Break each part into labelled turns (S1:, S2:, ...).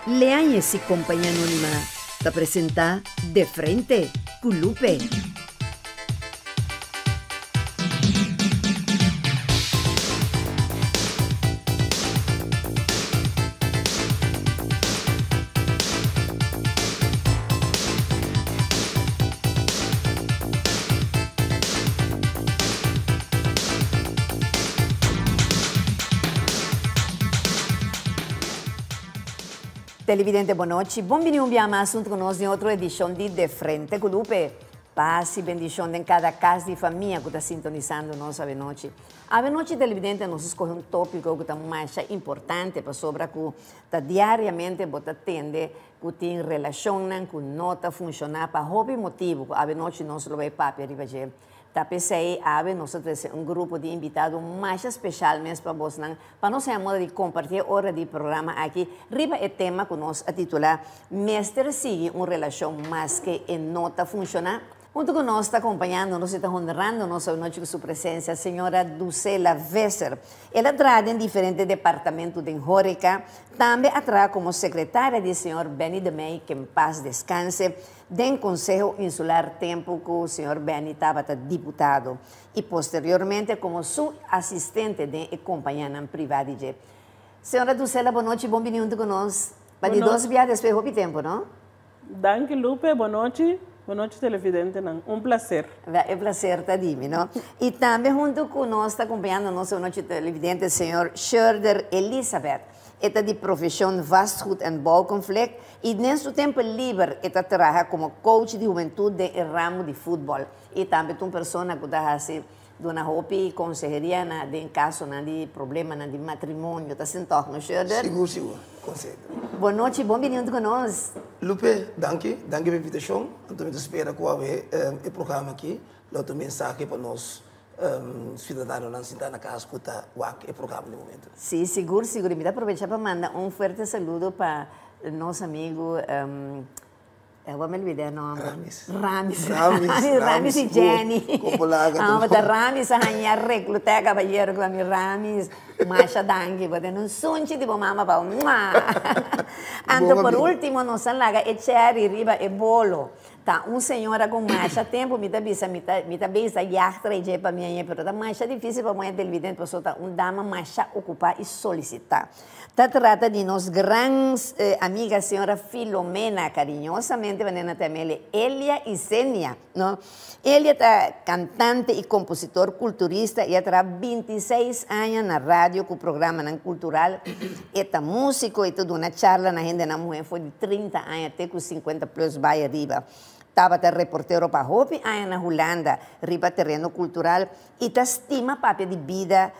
S1: Lean esse Companhia Anônima. Te apresenta De Frente, Culupe. Televidente, boa noite. Bom-vindo a mais assunto conosco em outra edição de Frente com Lupe. Paz e bendição em cada casa de família que está sintonizando nós a noite. A noite, televidente, nós escolhemos um tópico que está mais importante para sobre que está diariamente você atende, que tem relação com nota funcionar para hobby motivo. A noite nós lo vai para arriba. Tá pensei nós temos um grupo de invitados mais especial mesmo para nós, para nós é modo de compartilhar hora de programa aqui. Riba é tema que nós a titular Mestre sigue uma relação mais que em nota funcionar. Junto com nós está acompanhando, nós está honrando nossa noite com sua presença, a senhora Dulcela Vesser. Ela trabalha em diferentes departamentos de Hórica, também atrás como secretária do senhor Benny de May, que em paz descanse, do Conselho Insular Tempo que o senhor Benny estava deputado, e posteriormente como seu assistente de acompanhante privado. Senhora Dulcela, boa noite, bom-vindo conosco. Para de 2 viagens depois de tempo, não?
S2: Danke, Lupe, boa noite. Boa noite, televidente. Um prazer.
S1: É um prazer, Tadimi, não? E também, junto com nós, está acompanhando a nossa noite televidente, o senhor Schroeder Elizabeth. Esta de profissão vastgoed en bouwconflict e, nesse tempo livre, esta trabalha como coach de juventude de ramo de futebol. E também uma pessoa que está assim, de uma hobby consejeria em caso de problema de matrimônio. Está sentado, não, Schroeder?
S3: Seguro, conselho.
S1: Boa noite, bom-vindo conosco.
S3: Lupe, danke pela invitação. Então, eu espero que o programa aqui, outro mensagem para nós, cidadãos, não sentar na casa, escutar o programa no momento.
S1: Sim, seguro. Me dá aproveitar para mandar um forte saludo para nosso amigo. Eu me olvidei o nome. Ramis e Jenny. Ramis a ganhar reclutar caballeiro com a minha Ramis. Masha dangue, porque não sunchi tipo mama para Então, por último, nós laga e cherry riba e bolo. Tá, senhora com Masha tempo, me bisa yachtra e para minha, pero tá Masha difícil para mim televidente, para soltar dama Masha ocupar e solicitar. Tá trata de nos grandes amiga senhora Filomena, carinhosamente, venena também Elia e Senia, não? Elia é cantante e compositor culturista e há 26 anos na rádio com o programa cultural. É músico e tudo uma charla na gente na mulher foi de 30 anos até com 50 plus vai arriba. Estava reporteiro para Hopi, aí na Holanda, riba terreno cultural, e ta estima papel de vida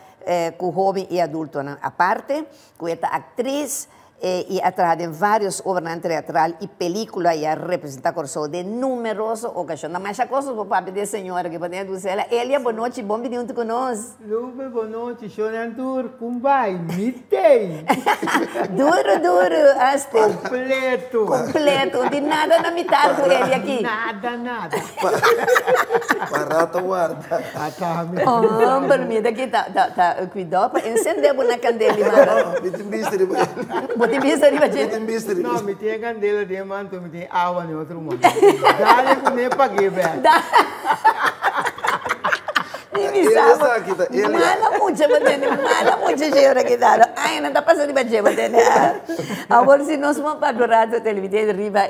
S1: com jovem e adulto. A parte, com esta atriz, e ha trabajado en varias obras teatral y películas y ha representado corso de numerosas ocasiones. Mas a coisa por parte da senhora que pode dizer, Elia, boa noite, bom vindo conosco.
S4: Lupe, boa noite, Shonantur, kumbai, mitei.
S1: Duro, hasta.
S4: Completo.
S1: De nada na metade com ele aqui.
S4: Nada.
S3: Parata guarda.
S1: Oh, permita aqui, tá, cuidado para acender uma candela. Botem bisturi ba gente?
S4: Não, me tem candela de manto, me tem água no outro mundo. Dá-lhe com nem paguei, velho.
S1: Mala mucha gente que dá. Ai, não está passando de baixo, agora se nós vamos para o rádio televisão riba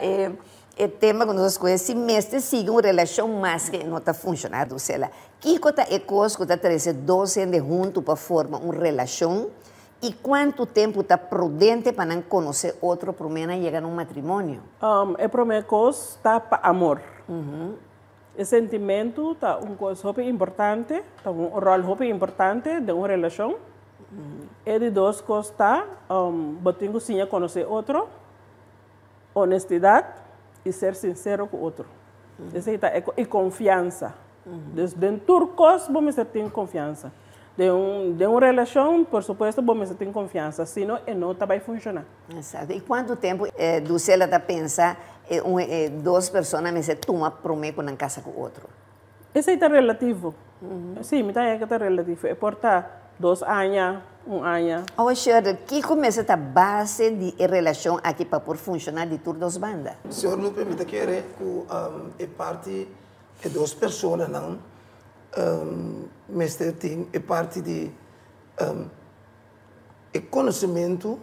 S1: é tema que nós conhecemos, mestre siga uma relação mais que não está funcionando, sei lá. Que coisa é coisa que está trazendo 12 anos junto para formar uma relação. E quanto tempo está prudente para não conhecer outro para chegar a um matrimônio?
S2: A primeira coisa está para amor. O sentimento está coisa super importante, está rol super importante de uma relação. E de duas coisas está, botinho sim conhecer outro, honestidade e ser sincero com o outro. E confiança. Dentro de coisas, vamos ter confiança. De uma relação, por supuesto, você tem confiança, senão não vai funcionar.
S1: Exato. E quanto tempo Dulcela está pensando duas pessoas me se toma promessa na casa com o outro?
S2: Isso é relativo. Sim, me está relativo. É portar 2 anos, 1 ano.
S1: Ô, senhor, que começa a base de relação aqui para por funcionar de todas as bandas?
S3: O senhor não permite que é parte de 2 pessoas, não? Mas tem é parte de conhecimento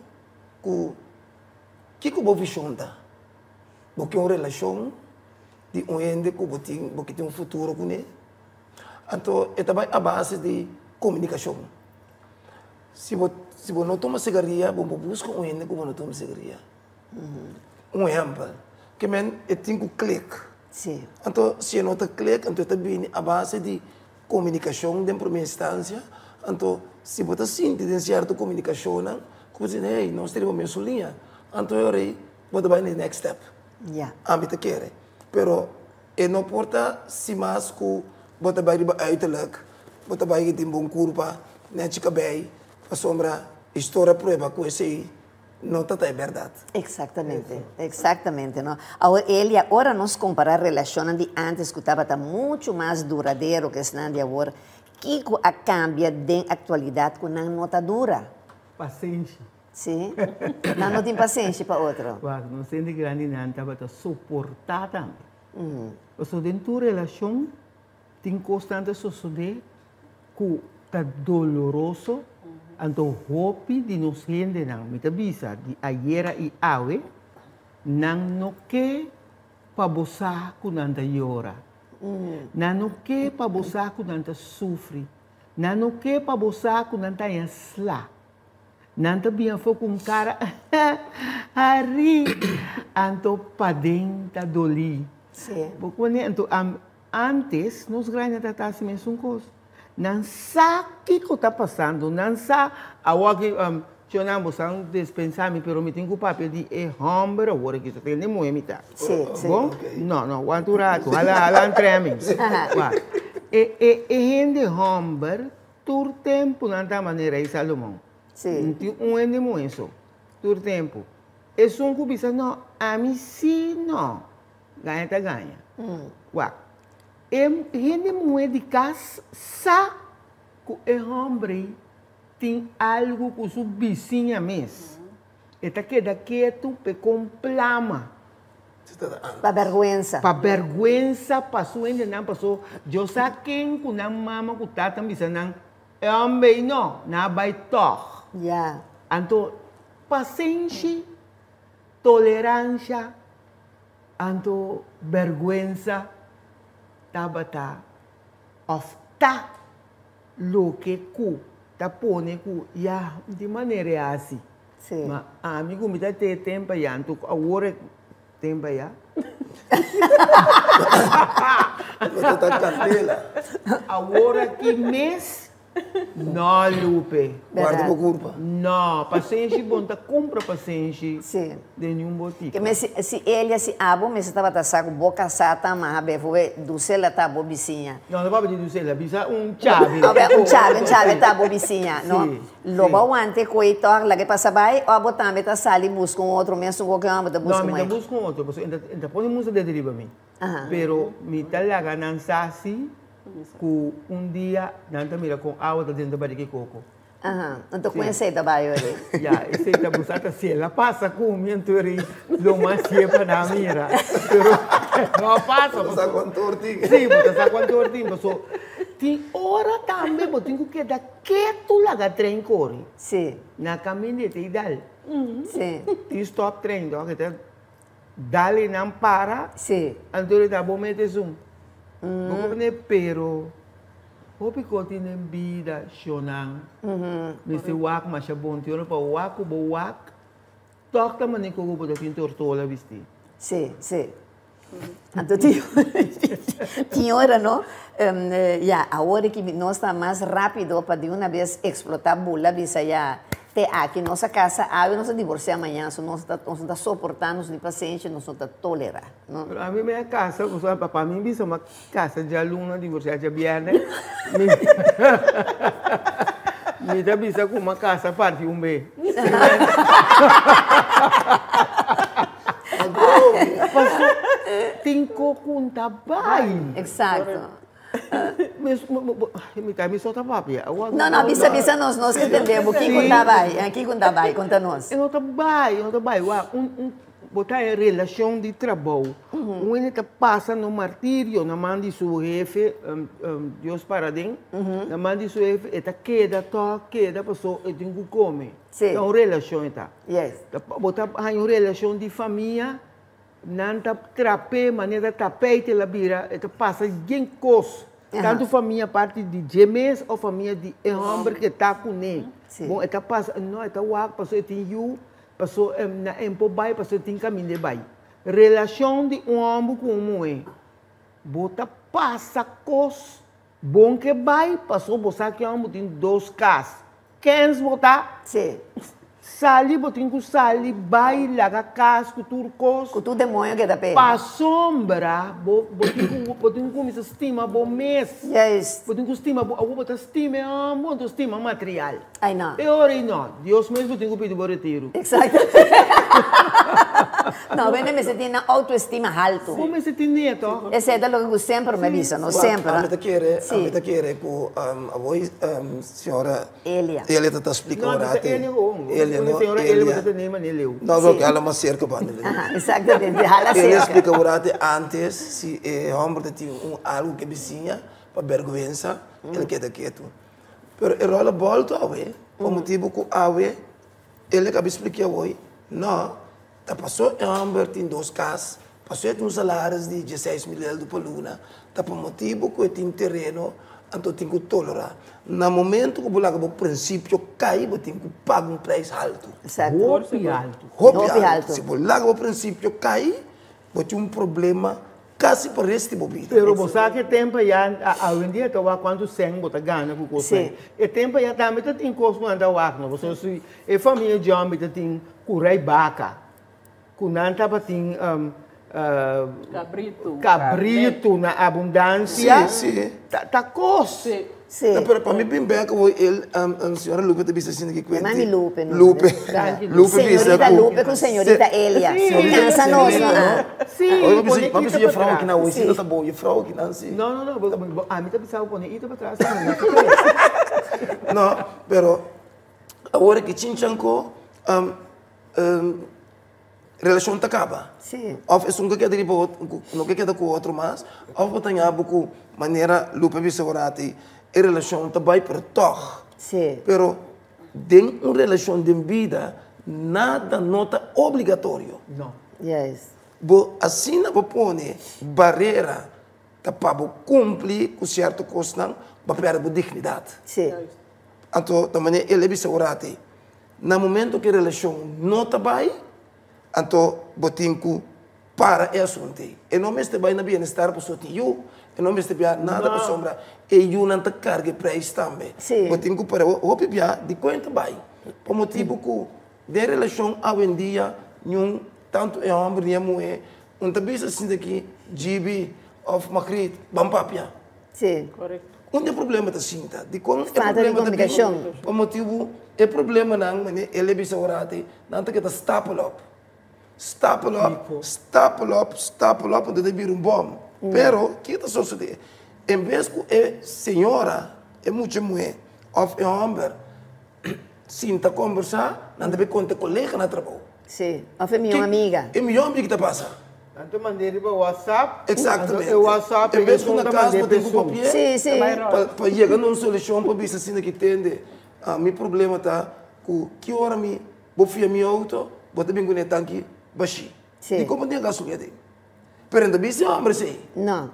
S3: que o visão dá. Porque uma relação de ende que tem futuro com ele. Então, é também a base de comunicação. Se você não toma cigarrilha, você busca ende que não toma cigarrilha. Exemplo, que é tem que clique.
S1: Sim.
S3: Então, se não tem clique, então também a base de comunicação de primeira instância. Então, se você sente de certa comunicação, você diz, hey, nós temos a mesma linha. Então, você vai no next step.
S1: Yeah.
S3: A mim quer. Pero, não importa se mais que você vai uiterlijk, você vai ter bom curva, né, chica bem, a sombra, história prova que esse não está é verdade.
S1: Exatamente, não? Agora nós comparar a relação de antes que estava muito mais duradouro que está de agora, que a cambia de atualidade que não está dura?
S4: Paciência.
S1: Sim? Não tem paciência para outro.
S4: Não sei de grande não estava a suportar também. Então, dentro da relação, tem constante suceder que está doloroso, então hope de nos rende não. Me avisa de ayer e hoje, não quer para você que não chora, não quer para você que não sofre, não quer para você que não está slá. Não também foi com cara ari, então para dentro doli.
S1: Sim.
S4: Porque então antes nós ganhamos a taxa mesmo coisa. Não sabe o que está passando, não sabe agora que eu não vou dispensar me pero me tenho o papel de homem agora que você tem de moemita.
S1: Sim.
S4: Bom? Não, o anturato, ela entreme. Gente homem, todo tempo não tá maneira aí Salomão.
S1: Sim.
S4: Ende muito, todo tempo. É só um cubista, não, a mim sim, não. Ganha, tá ganha. Uau. Gente muito de casa, sabe que o homem tem algo com sua vizinha mesmo. Está queda quieto, com plama.
S1: Para vergüenza.
S4: Para vergüenza, passou ainda não passou. Eu sei quem com a mama que está também não. É homem não, não vai tocar.
S1: Yeah.
S4: Então, paciência, tolerância, então, vergüenza, tabata, ofta, lo que cu, tá pone cu, ya, de maneira assim.
S1: Sim.
S4: Mas, amigo, me dá tempo já, então, agora, tempo já.
S3: Você está candela.
S4: Agora que mês, não, Lupe.
S3: Guarda a culpa.
S4: Não, paciência, bom, tá compra paciência.
S1: Sim.
S4: De nenhum botico.
S1: Mas se ele, se abo, mas estava a saco, boca sata, mas foi do cela tá bobicinha.
S4: Não, não vai pedir do cela, precisa chave.
S1: Um chave tá bobicinha, não? Logo antes, coito, lá que passa vai, o abo também tá sali busca outro, mesmo qualquer um, tá busca
S4: mais.
S1: mais.
S4: Não, busca outro, porque ainda põe música de deriva mim. Pero me tá lá ganância assim, que dia não mira com água dentro da barriga de coco.
S1: Então conheci da Baiori.
S4: Já, esse tá buscando se ela passa com o menturi, lo mais sempre na mira. Pero não passa.
S3: Você com tortinho.
S4: Sim, você sabe quanto tortinho, so tem hora também, você tem que dar quieto lá que trem corre.
S1: Sim.
S4: Na caminhonete e dal.
S1: Sim.
S4: E stop trem, do que tá dali não para.
S1: Sim.
S4: Então ele tá bom meter zoom. Porque pero hopi ko tinen vida shonan. Nesse wak mas bom tio pa wak bo wak. Toca mani ko bo tin tortola visti.
S1: Sim, sim. Então tinha hora, não? A hora que nós está mais rápido para de uma vez explotar bula, bisa já te aqui nossa casa, nós se divorciar amanhã, nós está suportando, nós paciente, nós está tolerar.
S4: A mim minha casa, o seu papá me disse uma casa de aluna divorciada de viernes. Me dá bisa com uma casa parte B. Tem que contar bem.
S1: Exato.
S4: me solta papia.
S1: Não, bisa nós que entendemos. Aqui conta conta nós.
S4: Eu não trabalho. Botar em relação de trabalho. Ele passa no martírio, na mão de seu chefe, Deus paradem, na mão de seu chefe, ele queda, pessoa, ele tem que comer. É uma relação,
S1: Yes.
S4: Botar em relação de família, não tá trape, maneira tapete la bira, ele passa em coisa. Tanto família parte de gemes ou família de homem que está com ele. Bom, ele passa, não, ele walk, passou ele tem you. Passou na empo bai, passou tem caminho de bai. Relação de homem com mulher. Bota passa cos. Bom que bai, passou botar que homem tem 2 casas. Quem botar?
S1: Sim.
S4: Sali, botin com sali, bai, laga casa, com turcos.
S1: Com tudo demônio que dá pé.
S4: Pa sombra, botin com essa estima, bom mês.
S1: Yes.
S4: Botin com estima, botar estima, muito estima material.
S1: Ai não.
S4: E ora não, Deus mesmo tem que pedir para retiro.
S1: Exato. Não, bem, me senti na autoestima alto.
S4: Como se tem neto?
S1: Esse é o que sempre me avisa, não sempre.
S3: A meta quer que a voz, senhora
S1: Elia
S3: está explicando.
S4: Elia não,
S3: não, ela é uma cerca para ele.
S1: Exatamente, ela
S3: Ele
S1: cerca.
S3: explica antes se o homem tem algo que vizinha para vergonha, ele queda quieto. Mas ele rola volta a ver, o motivo que a ver, ele acaba explicando hoje, não, tá passou o homem tem 2 casas, passou um salário de 16 mil euros por luna, tá por motivo que tem terreno, então tem que tolerar. No momento que o princípio cai, tem que pagar um preço alto.
S4: Roupa alto.
S3: Roupa alto. Se o princípio cai, tem um problema quase para o resto da vida.
S4: Pero você sabe que tempo já, hoje em dia, quando você bota gana com você. E tempo já também tem coisa que anda lá, não? Você se a família de homem tem curei vaca, com nanta tem cabrito na abundância.
S3: Sim.
S4: Tá coisa.
S1: Sim.
S3: Para mim, bem que a senhora Lupe te disse assim que cuenta.
S1: Mami Lupe.
S3: Lupe.
S1: Senhorita Lupe com senhorita Elia. Essa nós, não.
S4: Sim.
S3: Mas você é frau que não, isso tá bom, é frau que não, sim.
S4: Não, a mim tá pensando por isso para trás.
S3: Não, pero agora que chinchanco, relação tá acaba.
S1: Sim.
S3: Of é um que quer não que quer com outro mas, of tem algo com maneira Lupe bisogorati, a relação tá vai per toch.
S1: Sim.
S3: Pero den uma relação de vida nada nota obrigatório.
S4: Não.
S1: Yes.
S3: Bo assim não pone barreira para cumprir com certo coisa, para perder a dignidade.
S1: Sim.
S3: Então, também ele bisogorati, no momento que a relação não tá vai, então, botinho para é assunto. E não me vai na bem-estar para o eu, e não me vai nada para sombra. E eu não te cargue para isso também.
S1: Sim.
S3: Botinho para o pibia de quanto vai. Por motivo que de relação hoje em dia, tanto é homem e mulher, não te bisa assim daqui, GB of Macrit, Bampapia.
S1: Sim.
S2: Correto.
S3: Onde é o problema da cinta? De quando é
S1: Falta de
S3: problema da
S1: comunicação.
S3: por motivo é problema não, ele bisa orate, não te que staple up, onde deve vir bom. Pero, que está sucedendo? Em vez que a senhora, é muita mulher, ou é homem, sinta conversar, não deve contar colega na trabalho.
S1: Sim. Ou foi minha amiga.
S3: É minha amiga que está passando.
S4: Então, mandei para o WhatsApp.
S3: Exatamente.
S4: O WhatsApp
S3: em vez que na casa eu tenho papel,
S1: Sim.
S3: para chegar numa solução para ver se assim que entende. Meu problema está que hora me vou fiar meu auto, vou ter bem com o tanque baixo. E como tem gasolina dele? Pero ainda bem se homem sei.
S1: Não.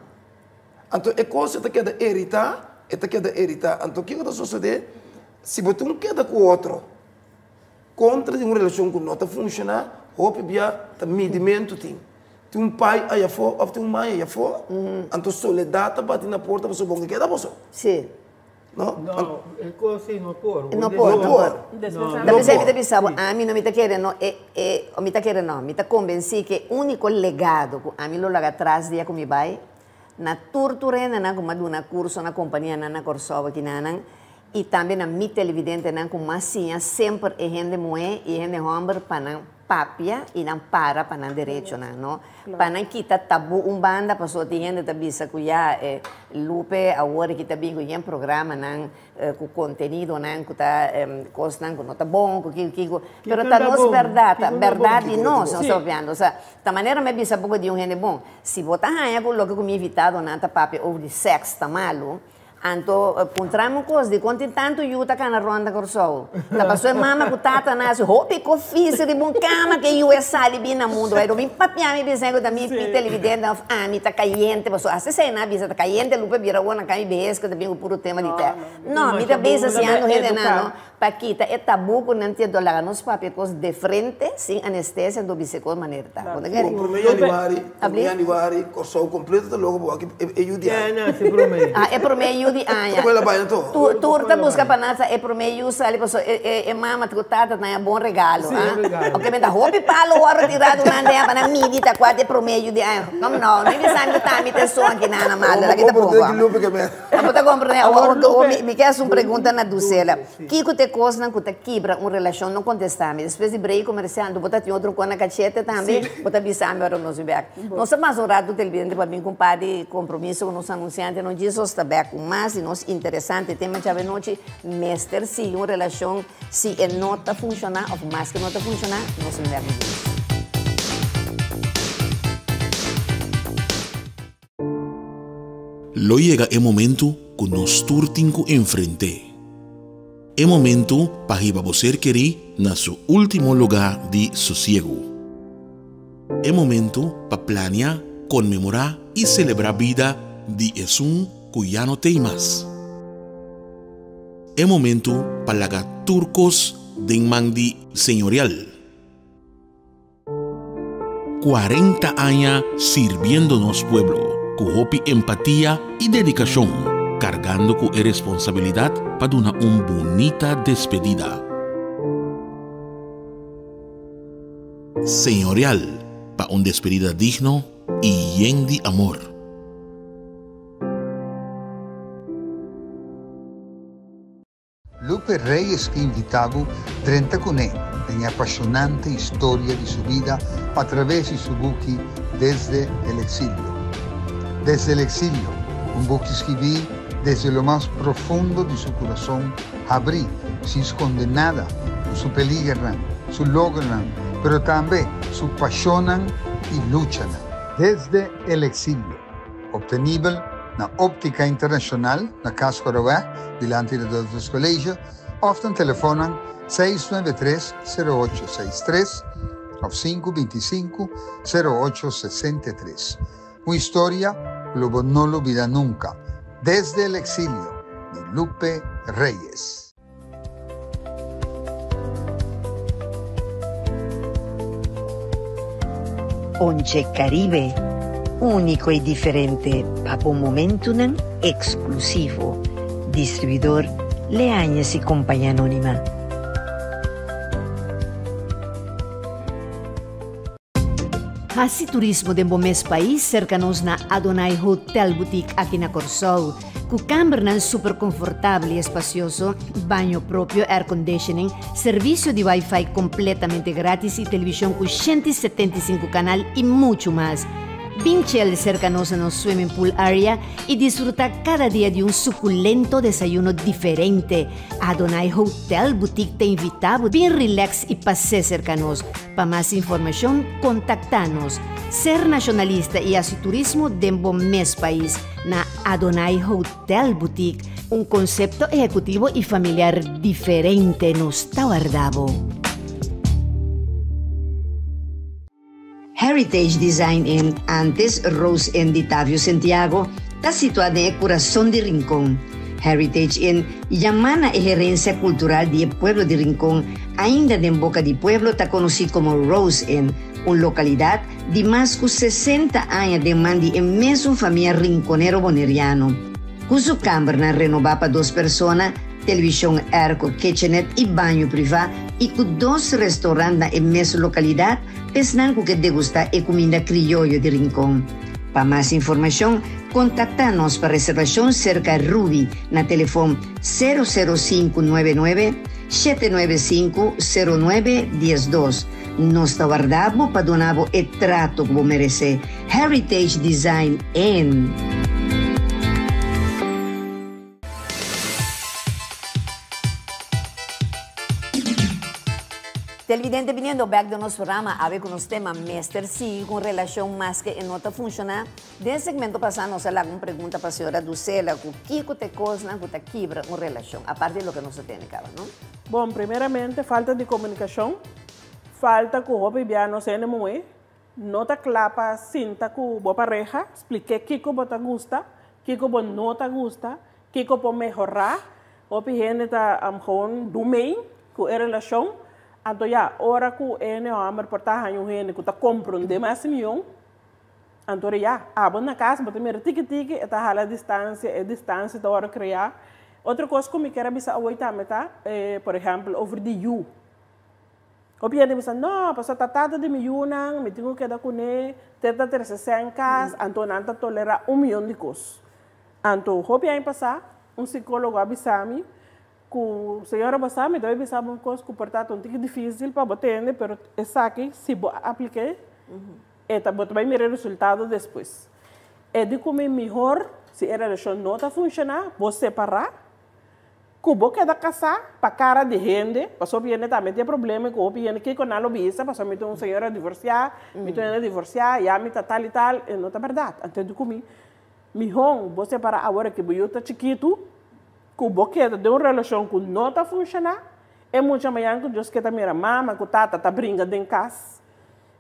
S3: Então é coisa que queda irritar, Então o que está sucedendo? Se você não queda com o outro, contra uma relação que não está funcionando, ou bia tá medimento tem. Tem um pai aí fora, ou tem uma mãe aí fora. Então soledade bate na porta, você bom que queda você.
S1: Sim.
S4: Não, é coisa assim, não pôr.
S1: Não pôr. Da pessoa que pensava, a mim não me está querendo, me está convencido que o único legado que a mim lo laga atrás dia como vai, na tortura na como do na curso na companhia na Corsova que nanan, e também na mi televidente não com massinha sempre é gente mulher e gente homem para não papia e não para não direito não para não quitar tabu banda para só tem gente também sacuia lupe agora que também com um programa não com conteúdo não com tá coisa não com nota bom com que pero tá nos verdade nós não sabendo da maneira me bisa pouco de gente bom se botar aí com logo com invitado não tá papia over de sexo tá malo. Anto puntramo coisa de quanto tanto yuta kana ronda corso. Da passou mama com tata nasce, hopi co fiz de bom cama que eu é sali bem na mundo. Aí eu vim papia me bezego da minha televidente, mi tá caliente, passou a se na bisa tá caliente, lupa vira ona cai besca também o puro tema de terra. Não, mi tá beza se ando redenando. Paquita é tabu por não ter dólar nos papia coisa de frente, sem anestesia do biseco maneira tá.
S3: Quando é anivari, corso completo logo aqui é judia.
S1: É por meio Turta busca para nada é por meio ali pessoa é mama trutada na bom regalo ok me dá roupa palo hora tirado na ideia para mim dita quase é por meio de como não nem sabe que tá me tem som aqui na mala aqui tá pouco eu tô compreendendo me quer uma pergunta na Ducela que te coisa não que quebra uma relação não contestar me depois de break comercial do botar outro com na cacheta também botar bisame para nós ver não se mais orado televidente para mim compadre compromisso com os anunciantes não diz os tabaco mas nos interessante tema já noite mestre se uma relação se é nota funcionar ou mais que nota funcionar nós não vemos
S5: Lo llega el momento que nos turtinco enfrente. El momento para que você querer na su último lugar de sosiego. El momento para planear, conmemorar y celebrar vida de Jesús que ya no tem más. El momento para lagar turcos de mandi señorial. 40 años sirviéndonos pueblo, con hopi empatía y dedicación, cargando con responsabilidad para una bonita despedida. Señorial, para una despedida digno y lleno de amor.
S6: Lupe Reyes que invitaba 30 con él en apasionante historia de su vida a través de su buque Desde el Exilio. Desde el Exilio, un buque que escribí desde lo más profundo de su corazón, abrí, sin esconder nada, su peligran, su logran, pero también su pasionan y luchan. Desde el Exilio, obtenible na Óptica Internacional, na Casa Coronel, delante dos colégios, often telefonan 693-0863 ou 525-0863. Uma história que no lo olvida nunca. Desde el Exilio, de Lupe Reyes.
S7: Once Caribe, único y diferente, para un momento exclusivo. Distribuidor Leañez y Compañía Anónima. Hasi turismo de mes país cercanos na Adonai Hotel Boutique aqui na Corsol. Com câmara super confortável e espacioso, banho próprio, air conditioning, serviço de Wi-Fi completamente grátis e televisão com 175 canal e muito mais. Pinche cercanos no swimming pool area y disfruta cada día de un suculento desayuno diferente. Adonai Hotel Boutique te invitamos bien relax y pase cercanos. Para más información, contactanos. Ser nacionalista y así turismo de mes país na Adonai Hotel Boutique. Un concepto ejecutivo y familiar diferente nos está guardado. Heritage Design en antes Rose en Ditavio Santiago está situada en el corazón de Rincón. Heritage en Yamana es herencia cultural del pueblo de Rincón, ainda en boca de pueblo está conocido como Rose en una localidad de más de 60 años de mandi en mesma familia rinconero boneriano. Con su cámara renovada para 2 personas, televisión airco, kitchenette y baño privado y con 2 restaurantes en mesma localidad, pensando que degustar e comida criollo de Rincón. Para más información, contacta-nos para reservación cerca Ruby na telefone 00599 795 0912. Nós te guardamos para donar o trato que você merece. Heritage Design N.
S1: Televidente, viniendo back de nuestro programa, a ver con los temas Mester sí, con relación más que en nota funciona. De segmento pasado, nos haga una pregunta para la señora Ducela, ¿qué te cosa, qué te quiebra una relación? Aparte de lo que no se tiene, ¿no?
S2: Bom, primeiramente, falta de comunicação, falta que o hobby não se enamore, não te clapa, sinta com a pareja, explique o que você gosta, o que você não gosta, o que você pode melhorar, o hobby está gewoon do meio com a relação, então já, hora que o ene ou a mulher portar a um ene que está comprando mais milhão, então já, vou na casa, vou ter tique-tique, está a distância da hora criar. Outra coisa que eu quero avisar também, tá? Por exemplo, over the you. O piano diz, não, passou tata de milhão, me tenho que dar com ele, tenta ter 60 casas, então não tolerar 1 milhão de coisas. Então, o piano passar, psicólogo avisar-me, que o senhor avisar-me, deve avisar uma coisa que portanto é um pouco difícil para você entender, mas essa aqui, se você aplicar, você vai ver o resultado depois. É de como é melhor, se a relação não está funcionando, você separar, que você quer casar para cara de gente, para só piene também tem problema com o piene que com a lobista, para só me tem um senhor a divorciar, me tem a divorciar, já me tá tal e tal, não é verdade. Então, de como melhor você separar agora que você está chiquito, que você quer ter uma relação que não está funcionando, é muito amanhã que Deus quer também a mama, que o tata está brincando em casa.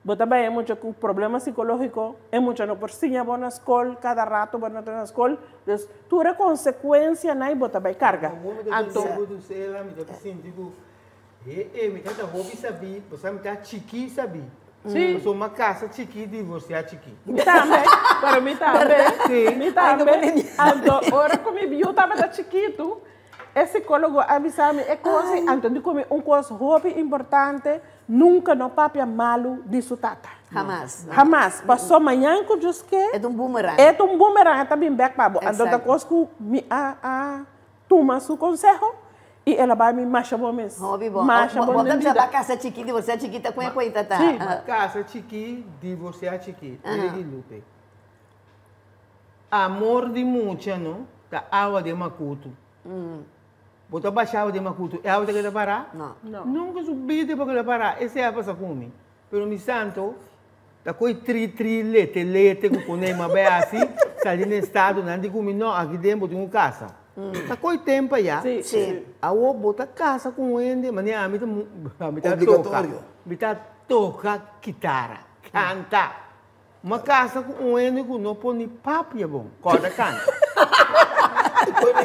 S2: Mas também é muito com problema psicológico, é muito não por si, vou na escola, cada rato vou na escola, então, tudo é consequência, né, e você vai carga.
S4: Então, me tá hobby sabe, você me tá chiqui sabe. Sim. Eu sou uma casa chiqui, divorciar chiqui.
S2: Também, para mim também. Sim. Me também. Então, hora que me viu, estava chiquito, esse psicólogo avisava-me, é coisa, então, de como coisa hobby importante, nunca no papel malo de sutata.
S1: Jamás.
S2: Não. Jamás. Passou amanhã que eu quer.
S1: É um boomerang.
S2: É um boomerang, está bem back para você. Então, da coisa que me toma seu conselho e ela vai me marchar bom mesmo.
S1: Hobby bom.
S2: Marcha bom
S1: mesmo. Vamos a casa chiquita, você é chiquita com a coisa, tá?
S4: Sim, casa chiqui, divorciar chiqui. Lupe. Amor de mucha, não? Da água de macuto. Botar baixava de macuto, é água de que parar?
S1: Não.
S4: Nunca subi de para parar. Esse é a passa com mim. Pero mi santo, da coi tri lete com o nema bem assim, sali no estado, não de comer não, aqui dentro de uma casa. Da coi tempo já.
S2: Sim.
S4: A o bota casa com ele, mas a mim tá
S3: Obrigatório.
S4: toca guitarra, canta. Uma casa com ele que não põe papo, é bom, corda canta.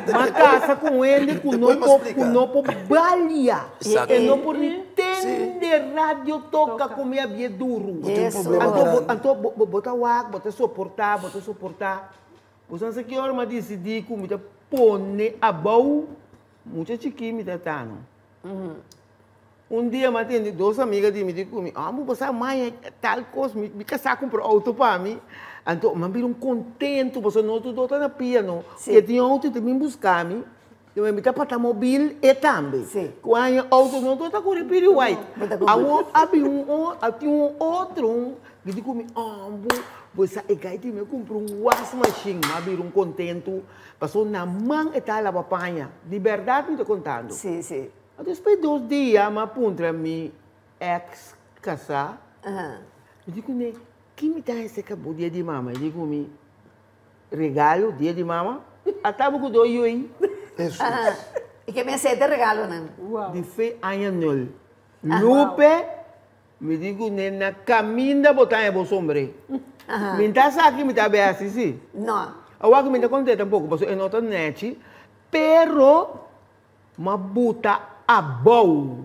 S4: Uma casa com ele que não pode balia. E não pode entender rádio toca como é bem duro. Então, bota o ar, bota suportar. Você não sei que hora, mas decidi que me põe a boa, muito chiquinho me tá. Dia, mas tem 2 amigas de me dizer, você mãe tal coisa, me casar com auto para mim. Então, mas viram contento, você não está na piano. E tinha outro que me buscar, eu me dá para móvel e também. Quando outro não está com o piro white. Havia um outro, que digo, você é que me comprou wash machine, mas viram contento, passou na mão e tal a papanha. De verdade, me está contando.
S1: Sim.
S4: Depois de 2 dias, me aponta minha ex-casar. Eu digo, né? Que me dá esse cabo dia de mama? Eu digo, me regalo dia de mama. Até que dou eu aí.
S3: Isso.
S1: E que me aceita regalo, né?
S4: De fe anhanol. Lupe, me digo, né, na caminha botar em sombre. Me dá aqui, me dá bem assim, sim?
S1: Não.
S4: Eu me dá contente um pouco, porque eu não estou net, pero, ma buta a boa.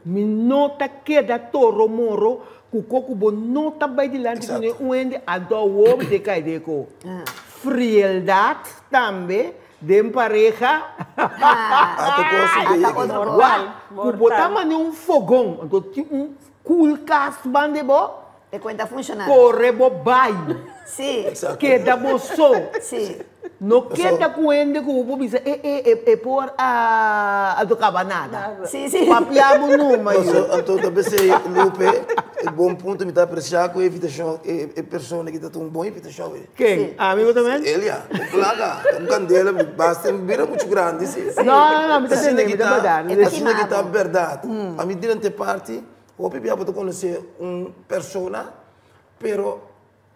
S4: Me nota que da toro moro, que o coco não está bem de lá, que o ende adoro de caideco. Frialdade também, de pareja. Que botar um fogão, então tinha cool cast bandebo,
S1: E cuenta funcionar.
S4: corre bobai.
S1: Sim.
S3: Exacto.
S4: Queda moço.
S1: Sim.
S4: Não queda com ele que o povo diz, por a do cabanada.
S1: Sim, sim.
S4: Papiamo não, mas...
S3: Então, também sei, Lupe, é bom ponto me dá apreciar com a invitação, é pessoa que está tão boa invitação.
S4: Quem? Amigo também?
S3: Ele, plaga, candela, basta, vira muito grande, sim.
S4: Não, me está
S3: Assim
S4: entendendo, me está verdade.
S3: assim que está verdade. A mim, durante a parte, eu podia conhecer uma pessoa, pero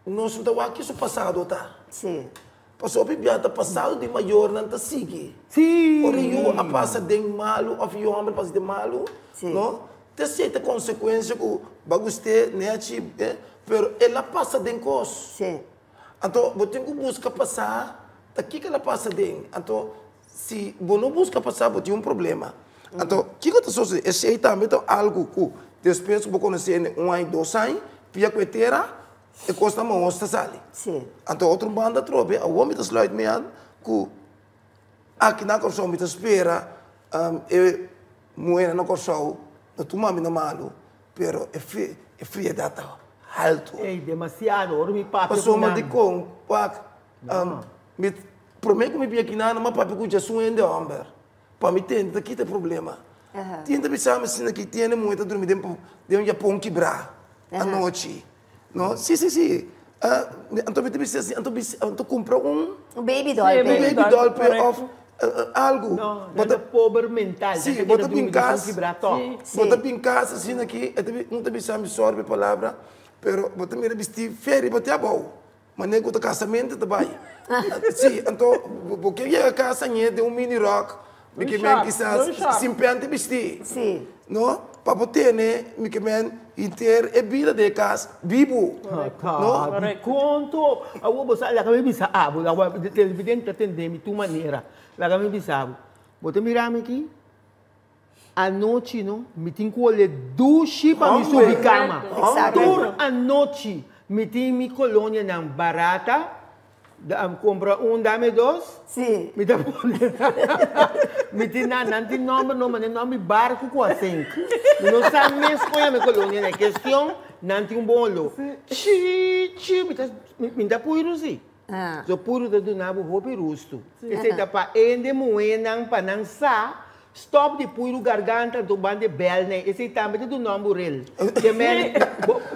S3: nós não estamos aqui, isso passado, tá?
S1: Sim.
S3: Passou piada passado de maior não tá sigue.
S4: Sim.
S3: Ora eu a passa de malo, a fio homem passa de malo,
S1: Sim.
S3: não? Tem certa consequência que baguste né tipo, pero ela passa de coisa.
S1: Sim.
S3: Então, você tem que buscar passar, daqui que ela passa de. Então, se você não busca passar, você tem um problema. Então, o que eu estou fazendo? Esse aí também é algo que depois que você conhecer 1 ano, 2 anos, via coeteira, e custa uma onça sali.
S1: Sim.
S3: Então, outra banda trobe, a homem está sluit me aan, que aqui na corção me espera, moeda na corção, não toma me na malo, pero é fria data alto.
S4: Ei, demasiado, ora me papo.
S3: Passou uma de com, pak, me prometo que me vem aqui na uma papo que já sou ainda amber, para me ter aqui tem problema. Tinha que pensar assim aqui tem muito dormir dentro de um Japão quebrar à noite. Não? Sim. Então, me disse assim, então comprou um
S1: baby doll.
S3: baby doll of algo.
S4: Não, é pobre mental.
S3: Sim, bota bem em casa.
S1: Sim.
S3: Bota bem em casa, assim aqui, não te bisa me sorbe a palavra, pero bota me vestir férias, bota bom. Mas nem com o casamento também. Sim, então, porque eu ia a casa de um mini rock, porque me quizás simplesmente vestir.
S1: Sim.
S3: Não? Para poder, né, me ter a vida de casa vivo.
S4: Não? Conto, a vou botar lá que me bisa, vou televidente atender de tua maneira. Lá que me bisa, vou te mirar aqui. À noite, não, me tem que olhar duche para me subir cama. Toda a noite, me tem minha colônia na barata. Compra dame dois.
S1: Sim.
S4: Me dá me tem nanti nome barco com a cinco. Não sabe mesmo qual é a minha colônia na questão, nanti bolo. Me dá puiro sim. So puiro da do nabo roupa rusto. Esse dá para ende moenang panansa. Stop de puiro garganta do bande bel né. Esse também do nome rel. Que men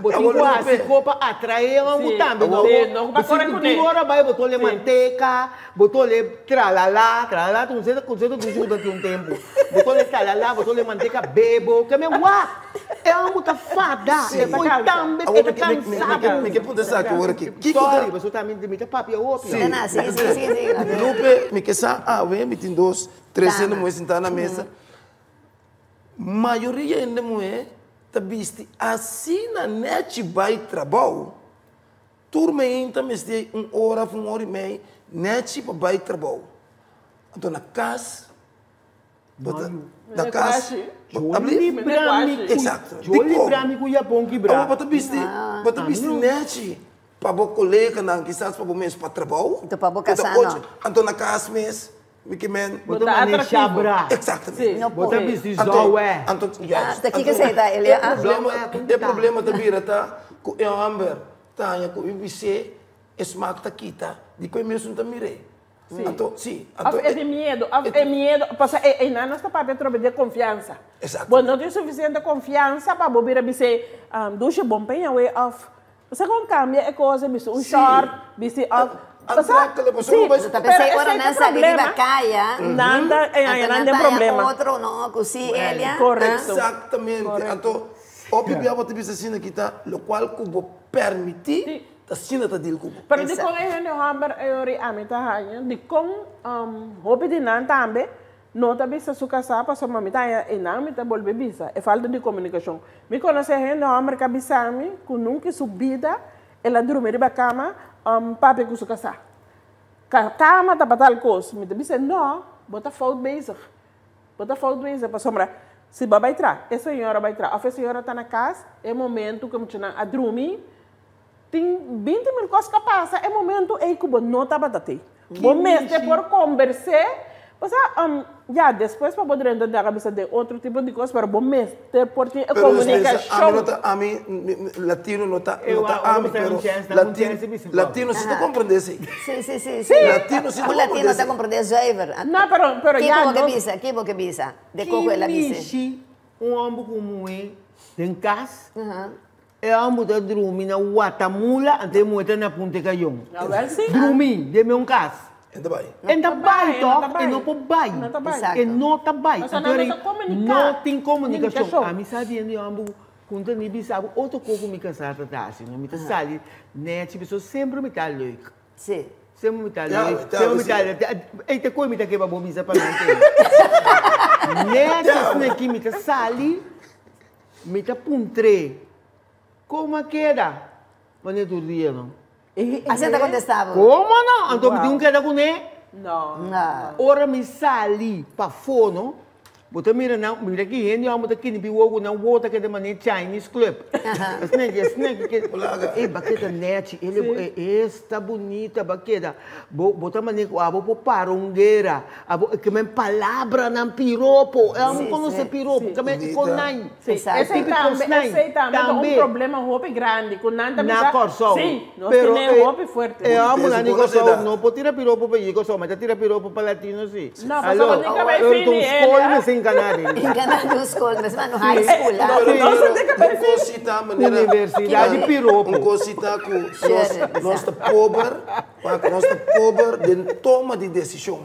S4: botin quase copa atrair um também não. Você agora vai botar le manteca, botar le tralala, tu não sei do juda de um tempo. Botar le tralala, botar le manteca bebo, que me é uma muita fada. Foi também é cansado.
S3: Me que pode ser agora aqui. Que
S4: coisa? Você também me dá papi o
S1: Sim.
S3: Lupe, me que sa me tem 2, 3 anos mais sentar na mesa. Maioria ainda mulher tá viste assim na net vai trabalho. Turma ainda me dê 1 hora, 1 hora e meia, net para vai trabalho. Então na casa, na casa, exato.
S4: Joli brami com Japão que brami.
S3: Bota viste net para o colega não quizás para o mês para trabalho.
S1: Então para o casar não.
S3: Então na casa mês Mickey Man.
S4: Bota maneira chabra.
S3: Exatamente.
S4: Bota business zoé.
S3: Então,
S1: daqui que você tá, ele
S3: é problema da vira tá com o Amber, tá, com o IBC, smack tá quita, de que mesmo tá mirei. Então, sim.
S2: É de medo, é medo, passa é na nossa parte de confiança.
S3: Exato.
S2: Bom, não tem suficiente confiança para bobir a bice, duche bom penha way off. Você com cambia é coisa, bice short, bice off.
S1: Sim, pensei agora nessa linda caia.
S2: Nada é problema.
S1: Outro não, cosi ele.
S2: Correto.
S3: Exatamente. Então, o bebê vai te dizer assim que tá, o qual cubo permitir, tá sina tá dil cubo.
S2: Pero de com ele hamber ori amita hanya, de com hope de nan tambe, não tá bisa su casa para sua mamita e não me tá bolbe bisa. É falta de comunicação. Me conhece gente hamber cabisami, com nunca subida, ela dormir ba cama. Papi com sua casa. Cama tá para tal coisa. Me disse, não, bota foto bezig. Bota foto bezig para sombra. Se vai entrar, a senhora vai entrar. A senhora está na casa, é momento que eu a dormir. Tem 20 mil coisas que passam, é momento em que não está para ter. Momento é por conversar, O sea, ya después para poder entender a veces de otro tipo de cosas, pero vos meter por ti
S3: Pero
S2: comunicación.
S3: a mí, latino no está,
S4: Eu
S3: a mí,
S4: amo
S3: pero
S4: chance,
S3: latino sí te comprende, sí.
S1: Sí.
S3: Latino sí te
S1: Un latino
S3: comprende.
S1: está comprendendo driver.
S2: No, pero
S1: ¿Qué
S2: ya
S1: como que
S2: no.
S1: pisa? ¿Qué como que pisa? De coco ela pisa.
S4: Michi, homem como é, em casa, é homem da dormir na Guatemala, até moita na Ponte Caião.
S2: A ver si.
S4: Dormir, de meu casa.
S3: Então vai.
S4: En dat bij
S2: Não
S4: toch?
S2: tá
S4: En op een bij.
S2: Não tá bem.
S1: Exato.
S4: En não tá bij.
S2: Mas não tem comunicar.
S4: Não tem comunicação.
S2: Comunicação.
S4: A mim sabe ainda ambu conta ni bisabo outro coco me casar tá assim, não me tá sali, né, tipo pessoa sempre me tá louco.
S1: Sim.
S4: Sempre me tá
S3: Yeah,
S4: louco.
S3: tá,
S4: Sempre me
S3: você-
S4: tá. Ei, te coi me tá que ba bomisa para manter. Né, tipo que me tá sali, me tá puntre. Como queda? Quando tu dia não?
S1: Assim está contestava.
S4: Como não? Então me tem queda com ele.
S2: No.
S1: Não.
S4: Ora mi sali pa fono, bota mira não, mira que gente amo daqui ni biwo na wota que de maneira Chinese club. Snake que e baqueta net, ele esta bonita baqueta. Bota maneira que abo po parongueira, abo que men palavra na piropo, amo conhecer piropo, que men conai.
S1: Exato.
S2: Esse também é um problema roupa grande. Com nada
S4: Na corso.
S2: Sim, nós temos roupa forte.
S4: É amo na
S3: Esse
S4: negócio,
S3: coisa
S4: não pode tirar piropo para ir, só, mas tira piropo para latino sim.
S2: Não, mas só quando vai
S4: escola sem enganar ele.
S1: Enganado os colos, mas no high school.
S3: Cosita maneira
S4: Universidade piropo.
S3: Cosita que nós está pobre, nós está pobre de toma de decisão.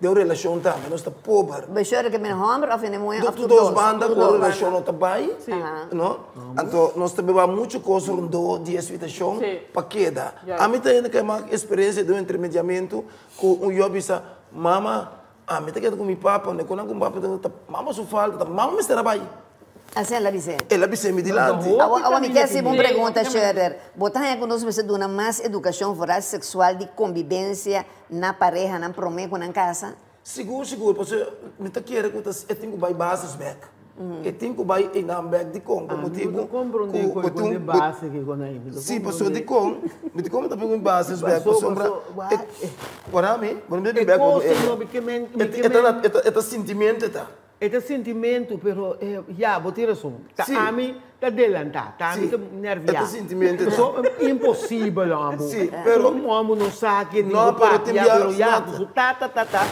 S3: De relação também, nós está pobre.
S1: Bescheuren que mijn homer of in de moeite of
S3: Dos bandas com relação não está bem, não? Então nós também vamos muito coisa do de explicação para queda. A mim tem que uma experiência do intermediamento com um jovem mama, a mim tem que com meu papo, né? Quando com papo, mama só falta, mama me está bem.
S1: Assim ela disse.
S3: Ela me me dilante.
S1: Agora me quer se uma pergunta, Scherer. Botar aí conosco você dá mais educação foral sexual de convivência na pareja, na promessa, na casa?
S3: Seguro, porque me está querendo que eu tenho que vai bases back. Eu tenho que vai em back de Congo, motivo.
S4: Compreender com de base que quando aí.
S3: Sim, pessoa de Congo, me como também em bases back, sombra. Para mim, vamos ver back. É sentimento tá.
S4: É sentimento, pero já vou tirar som. Tá a mim tá adelantar, tá a mim tá nerviar.
S3: É sentimento.
S4: É impossível, amor.
S3: Sim, pero
S4: o amor não sabe que
S3: não, pero tem
S4: já, tá.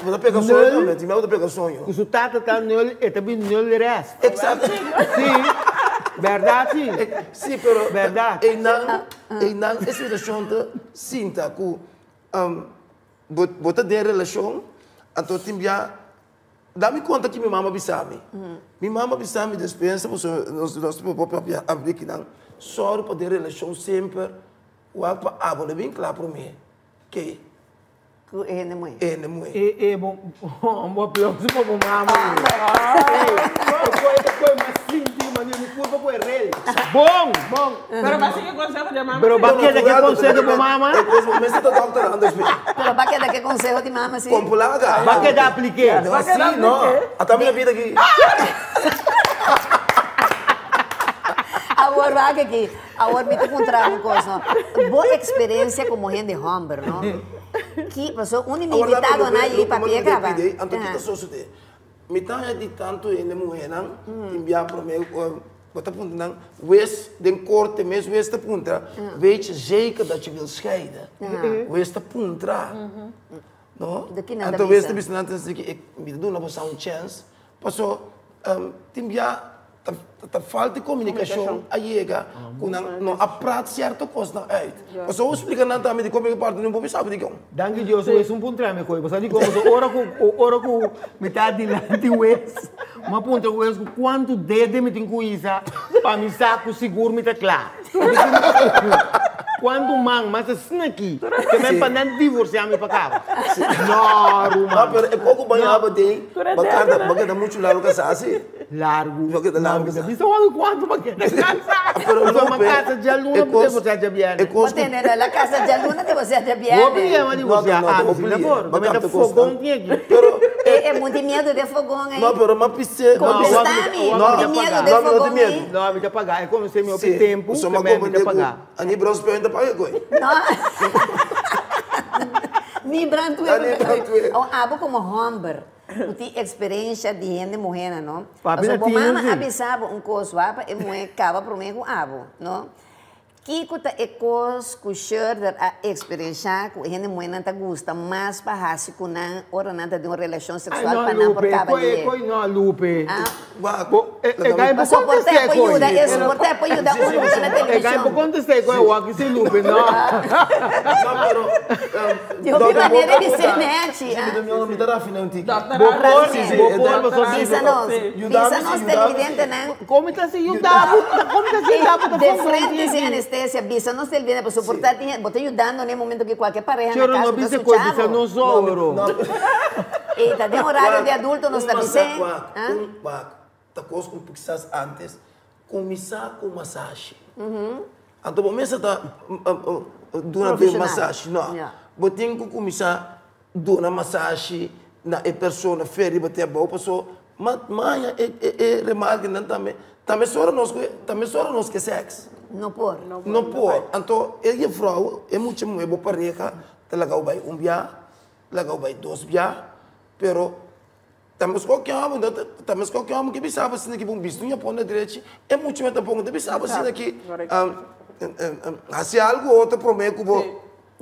S3: Você pega sonho, também, tem medo de pegar sonho.
S4: O tá nul, é também nul resto.
S3: Exato.
S4: Sim. Verdade?
S3: Sim, pero
S4: verdade.
S3: E não essa relação sinta que bota de relação, então tem já dá-me conta que minha mama bisame. Minha mama bisame dispensa, nós próprio abrir que não só para ter relação sempre o apa abona bem claro para mim que
S1: É de moeite.
S3: é não é.
S4: É bom, aplauso para o mama. Foi mais simples, mas me culpa por ele. Bom.
S2: Pero basi que consejo de mamá.
S4: Pero baqueta que consegue para mama?
S3: É coisa mas está doctorando assim.
S1: Pero para que que consejo de mama sim?
S3: Com pulaga.
S4: Baqueta apliquei.
S3: Não assim, não. Até minha vida aqui.
S1: Agora aqui, agora me encontrar uma coisa. Boa experiência como gente homem, não? Que passou um invitado na aí para pegar gravar.
S3: Então que só sude. Me tá de tanto ele mulher não, enviar para mim bota ponto não, wes den corte mesmo esta punta. Weet zeker dat je wil scheiden. Wes de punta. No? Então wes de bisnante que me dá uma chance. Passou timbia tá falta de comunicação aí chega não a prato certo coisa uit. Passou eu explicar não também de como é que parte não pode saber de como.
S4: Danke Deus, é um ponto me coi. Você diz como ora com metade dilante wes. Uma ponta wes quanto dedo me tem coisa para me saco seguro me tá claro. Quando mas assim aqui, que me para não divorciar me para cá. Não,
S3: mas é pouco banhava de bacana muito largo que assim.
S4: Largo.
S3: Largo.
S4: Isso é quanto bacana. Casa. Uma casa de aluna de você já vier.
S1: Mas na casa de aluna de você já vier.
S4: O problema de você como é fogão tinha aqui.
S1: É muito medo de fogão aí.
S3: Não, pero mas pisse.
S1: Não, medo de fogão aí.
S4: Não, me dá pagar. É como se meu tempo, também me dá pagar.
S3: Ani bros ainda paga coi.
S1: Ni branco
S3: Brantuego.
S1: O abo como hombre. Tu tem experiência de gente morena, não?
S4: Papi,
S1: Mas o
S4: tinha,
S1: mama
S4: sim.
S1: avisava coisa apa e moe cava pro mego abo, não? Kiko ta ekos ku share a experiência com gente morena ta gusta mais para hasi kunan ora nada de uma relação sexual para não por cavalheiro.
S4: Coi no Lupe.
S1: Para suportar para ajudar, é suportar para ajudar na
S4: Ganho
S1: televisão.
S4: por contestar com o aqui sem Lupe, não.
S3: Não, pero...
S1: De uma maneira de ser net.
S3: Gente, meu nome era finalmente.
S1: Bisa-nos televidente, não?
S4: Como está se ajudando? Como está se ajudando?
S1: De frente sem anestesia, bisa-nos televidente para suportar, você ajudando no momento que qualquer pareja na casa
S4: não
S1: está
S4: bisa coisa, bisa não sou.
S1: Eita, tem horário de adulto, nós estamos sem.
S3: Tá coisa com pixas antes, começar com massagem. Então, começa a durante a massagem, não. Você tem que começar a massagem na pessoa fere bater a boa pessoa, mas remarque não também só nós que sexo.
S1: Não por.
S3: Não pode. Então, ele é frau, é muito muito boa pareja, tá legal vai bia, legal vai dois bia, pero temos qualquer homem que pensava assim que bom bicho não ia pôr na direita, é muito muito bom, de pensava assim que se algo outro promete que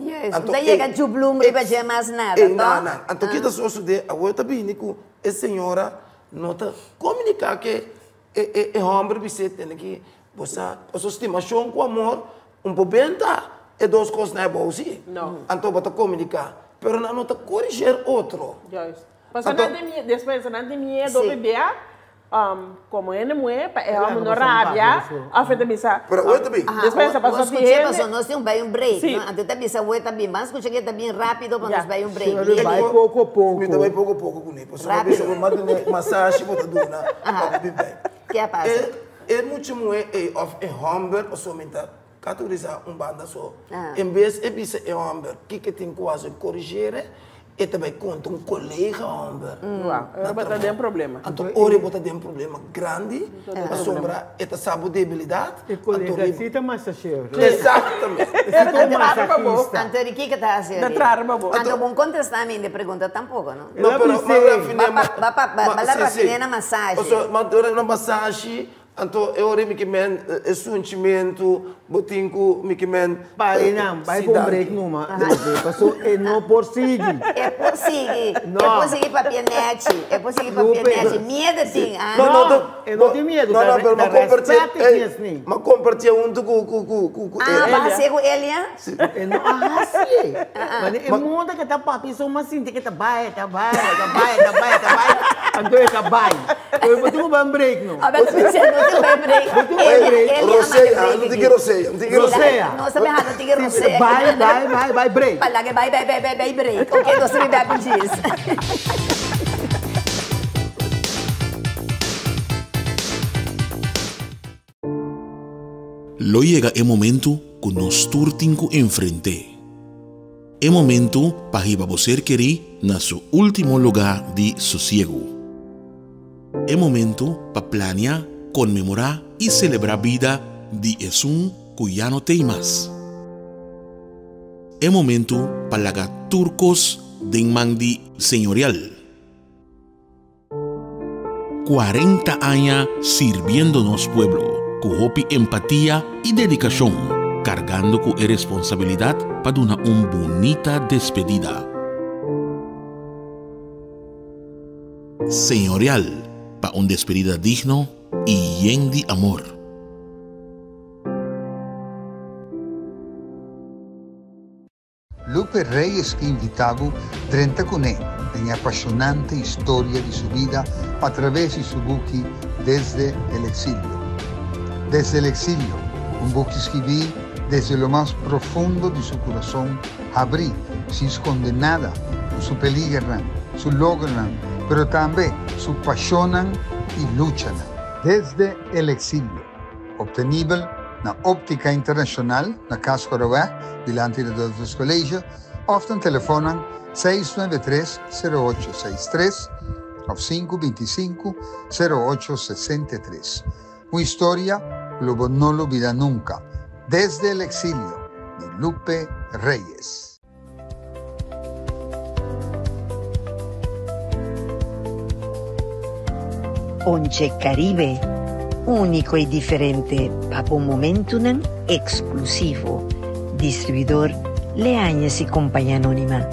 S1: Yes, daí chega de blum e vai mais nada,
S3: não. Então que tá só de a outra bem que a senhora nota comunicar que é homem você tem que você estimação com amor benta é duas coisas não é bom sim.
S2: Não.
S3: Então você comunicar, pero não nota corrigir outro.
S2: Depois não tem medo bebê. Como ele mulher, é uma menor rabia, a frente bisa.
S3: Pero oito bem.
S2: Depois essa pessoa
S1: que nós temos um break, não? Até bisa o tá bem, mas escuta que tá bem rápido para nós vai break.
S4: Vai pouco a pouco.
S3: Me dá vai pouco a pouco com ele. Você vai ver uma massagem bota duna, para bem.
S1: Que é passa?
S3: É muito mulher é homem, somente categorizar banda só. Em vez de bisa é homem, que tem quase corrigir. E também conta colega, homem.
S2: Ela tem problema.
S3: Então, ora você tem problema grande, a sombra, esta sabe debilidade.
S4: E colega, você tá massageiro.
S3: Exatamente.
S1: Então, o que está fazendo? Então, bom contestar a minha pergunta tampouco, não?
S3: Não, pero
S1: mas na massagem.
S3: Mas na massagem, então, eu ore que men é sentimento, botinco, que men.
S4: Vai não, vai com break numa. Passou é não por seguir.
S1: É por seguir. É por seguir para pianete. É por seguir para pianete. Medo tem,
S4: Não, eu não tenho medo.
S3: Não, pero mas compartilha com
S1: vai ser com ele, hein?
S4: Não, sim. Mas é mundo que tá papi, só uma cinta que tá vai. Então tá vai. Eu vou ter um break, não.
S3: Roseia, não tem que roseia.
S1: Não sabe errado, não tem que roseia.
S4: Vai, break.
S1: Fala que vai, break. Ok, não sabe dar com diz.
S5: Lo llega el momento que nos turtinco enfrente. El momento para que você querer na su último lugar de sosiego. El momento para planear, conmemorar y celebrar vida de Jesús que ya no tem más. El momento para lagar turcos de mandi señorial. 40 años sirviéndonos pueblo, con hopi empatía y dedicación, cargando con responsabilidad para una bonita despedida. Señorial, para una despedida digno y lleno de amor.
S6: Lupe Reyes que invitaba 30 con él en apasionante historia de su vida a través de su buque Desde el Exilio. Desde el Exilio, un buque que escribí desde lo más profundo de su corazón, abrí, se esconde nada, su peligran, su logran, pero también su pasionan y luchan. Desde el Exilio, obtenible na Óptica Internacional, na Casco Roé, delante do colégio, often telefonan 693-0863 ou 525-0863. Uma história que Lobo não olvida nunca. Desde el Exilio, de Lupe Reyes.
S8: Ponche Caribe. Único y diferente, para un momento exclusivo. Distribuidor Leañas y Compañía Anónima.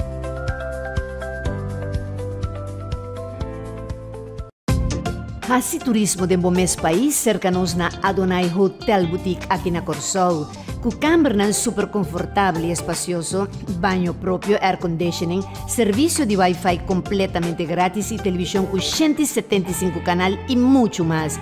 S7: Hasi turismo de mes país cercanos na Adonai Hotel Boutique aqui na Corsol. Com câmera super confortável e espacioso, banho próprio, air conditioning, serviço de Wi-Fi completamente grátis e televisão com 175 canal e muito mais.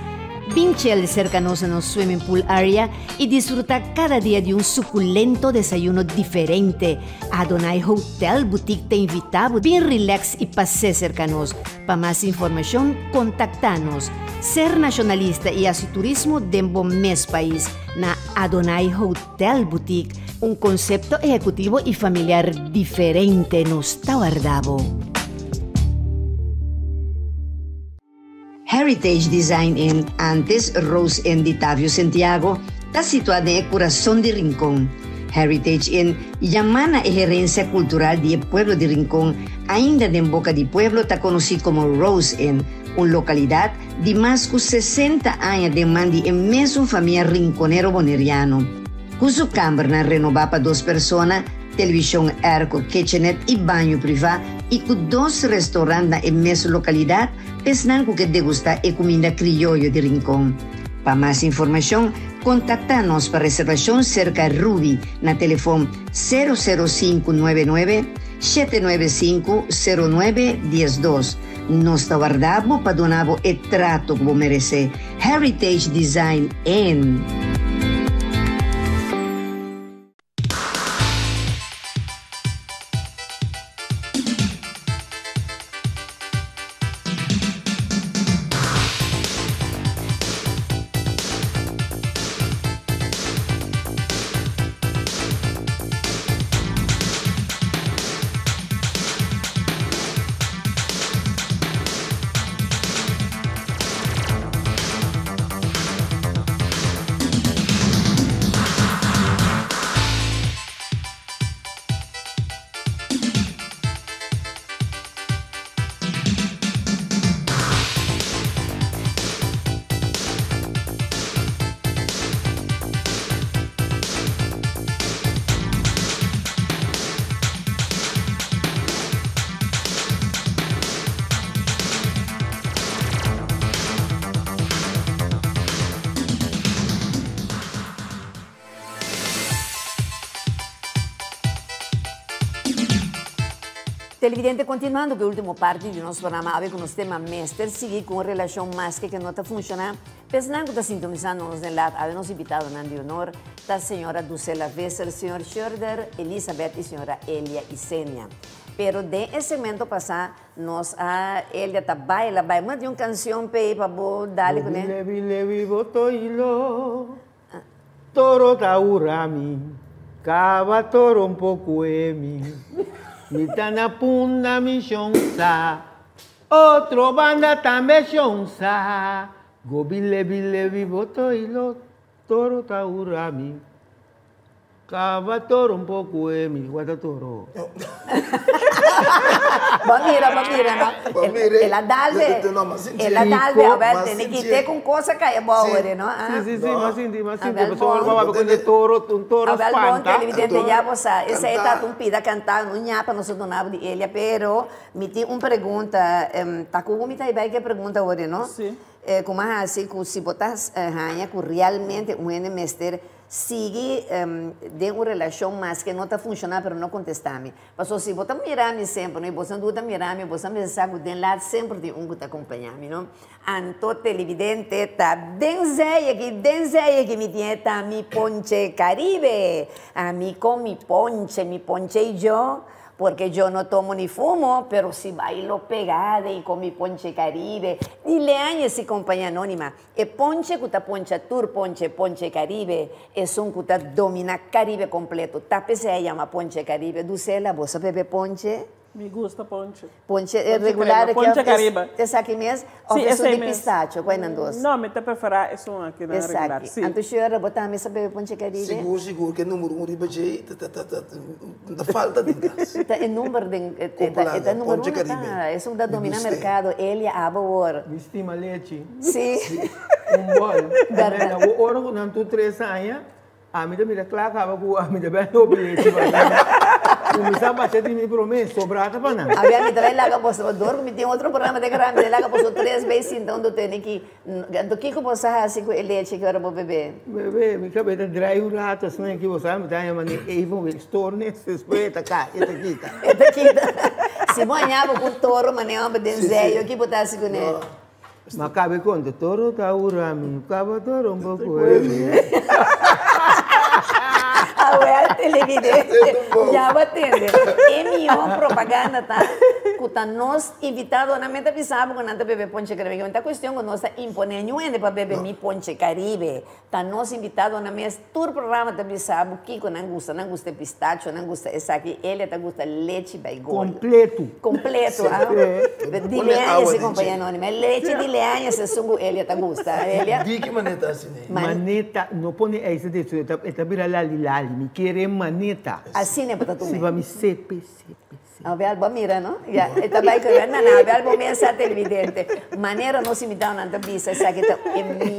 S7: Vinchel cercanos no swimming pool area e disfrutar cada dia de suculento desayuno diferente. Adonai Hotel Boutique te invitamos, bem relax e passe cercanos. Para mais informação, contacta-nos. Ser nacionalista e assim turismo dentro mes país na Adonai Hotel Boutique, conceito executivo e familiar diferente nos Tauardabo.
S8: Heritage Design Inn, antes Rose Inn de Tavio Santiago, está situada en el corazón de Rincón. Heritage Inn llama a gerencia cultural del pueblo de Rincón, ainda en boca de pueblo está conocido como Rose Inn, una localidad de más de 60 años de mandi en mesmo familia rinconero boneriano. Con su cámara renovada para 2 personas, televisión airco, kitchenette y baño privado, y con 2 restaurantes en mesma localidad, pensando que degusta e comida criollo de Rincón. Para más información, contacta-nos para reservación cerca de Ruby, na teléfono 00599 795 0912. Nos aguardamos para donar o trato que merece. Heritage Design Inn.
S1: Televidente, continuando com a última parte do nosso programa, com o nosso tema mestre, seguir com a relação mais que não está funcionando. Pensando que está sintonizando nos lado, a nosso invitado de honor, da senhora Dulcela Wessel, senhor Schroeder, Elizabeth e senhora Elia Isenia. Pero de esse momento passado, nós a Elia está baila, mas de uma canção para dar com ele.
S4: Levi botoilo, toro taurami, cava toro um pouco emi. Mitana punda mi shonsa, otro banda también shonsa. Gobile bile vivoto y lo toro taurami. Cava toro un poco mi guarda toro.
S1: Mira, no? Ela dalve, a ver, tem que ter com coisa que é boa, não?
S4: Sim, mas sim, pessoal, vamos com toro, um toro espanta.
S1: Bom, televidente, já você, essa aí tá tumpida cantar, não nhapa, não sou donado de ele, pero me tem uma pergunta, tá com uma ideia que pergunta agora, não?
S2: Sim.
S1: Como assim, se botas ranha, que realmente um mestre sigue de uma relação mais que não está funcionando, mas não contesta-me. Porque se você mirar-me sempre, não, você não está mirar-me, você me sabe que lá sempre tem um que está acompanhando, não? Então, televidente, está denzeia que me tinha, está mi ponche Caribe, a mí con mi ponche yo. Porque yo no tomo ni fumo, pero si bailo pegada y con mi ponche Caribe. Ni Leañas y Compañía Anónima. El ponche que poncha tour, ponche Caribe, es un que domina Caribe completo. Tape se llama ponche Caribe. Dulcela, ¿vos sabés ponche?
S2: Me gusta ponche.
S1: Ponche regular
S2: crema, ponche caribe.
S1: Esse aqui mesmo?
S2: Sim,
S1: Ou
S2: esse
S1: de
S2: mesmo.
S1: pistacho? Qual é dos?
S2: Não, me te preferar esse um aqui na
S1: Esse
S2: regular.
S1: aqui.
S2: Sim.
S1: Anto senhora botar a mesa para ponche caribe?
S3: Seguro, que é número 1 de Bajay, da falta de gás.
S1: É número de... É número 1, tá? É um da domina mercado. Ele abre o ouro.
S4: Me estima leite.
S1: Sim.
S4: Bom.
S1: Verdade.
S4: O ouro não tu 3 anos, a mim também claro que a mim também não bilhete. Começar a bater de mim promessa, sobrada para não.
S1: A minha também lá que posso dormir, tem outro programa de grande, lá que posso 3 vezes então do tenho que do que posso assim com leite que eu vou beber.
S4: Bebê, me cabeça dry um rato, assim que você me dá uma even will store nesse espeta cá, esta aqui.
S1: Esta aqui. Se banhava com touro, mas não benzeio, eu que botar assim com ele.
S4: Mas cabe quando touro tá urami, cabe touro um pouco.
S1: A televidente já vai atender. É minha propaganda, tá? Que nós invitados na meta pisamos quando nós bebemos ponche caribe. Então, a questão que nós imponemos para beber mi ponche caribe. Tá nós invitados na mesa, todo o programa tá pisamos que não gusta pistacho, não gusta essa aqui, ele tá gusta leite baigol.
S4: Completo.
S1: Completo, de leanha se companhia anônima. Leite de leanha se sungo ele tá gusta.
S3: De que maneira assim, né?
S4: Maneta, não põe esse disso, tá vira lali, me querer maneta.
S1: Assim é para tu.
S4: Se vai me sepe.
S1: A ver, algo mira, não? Já, está bem que não, a ver, algo mensa televidente. Maneira nós imitamos na tabisa, essa que é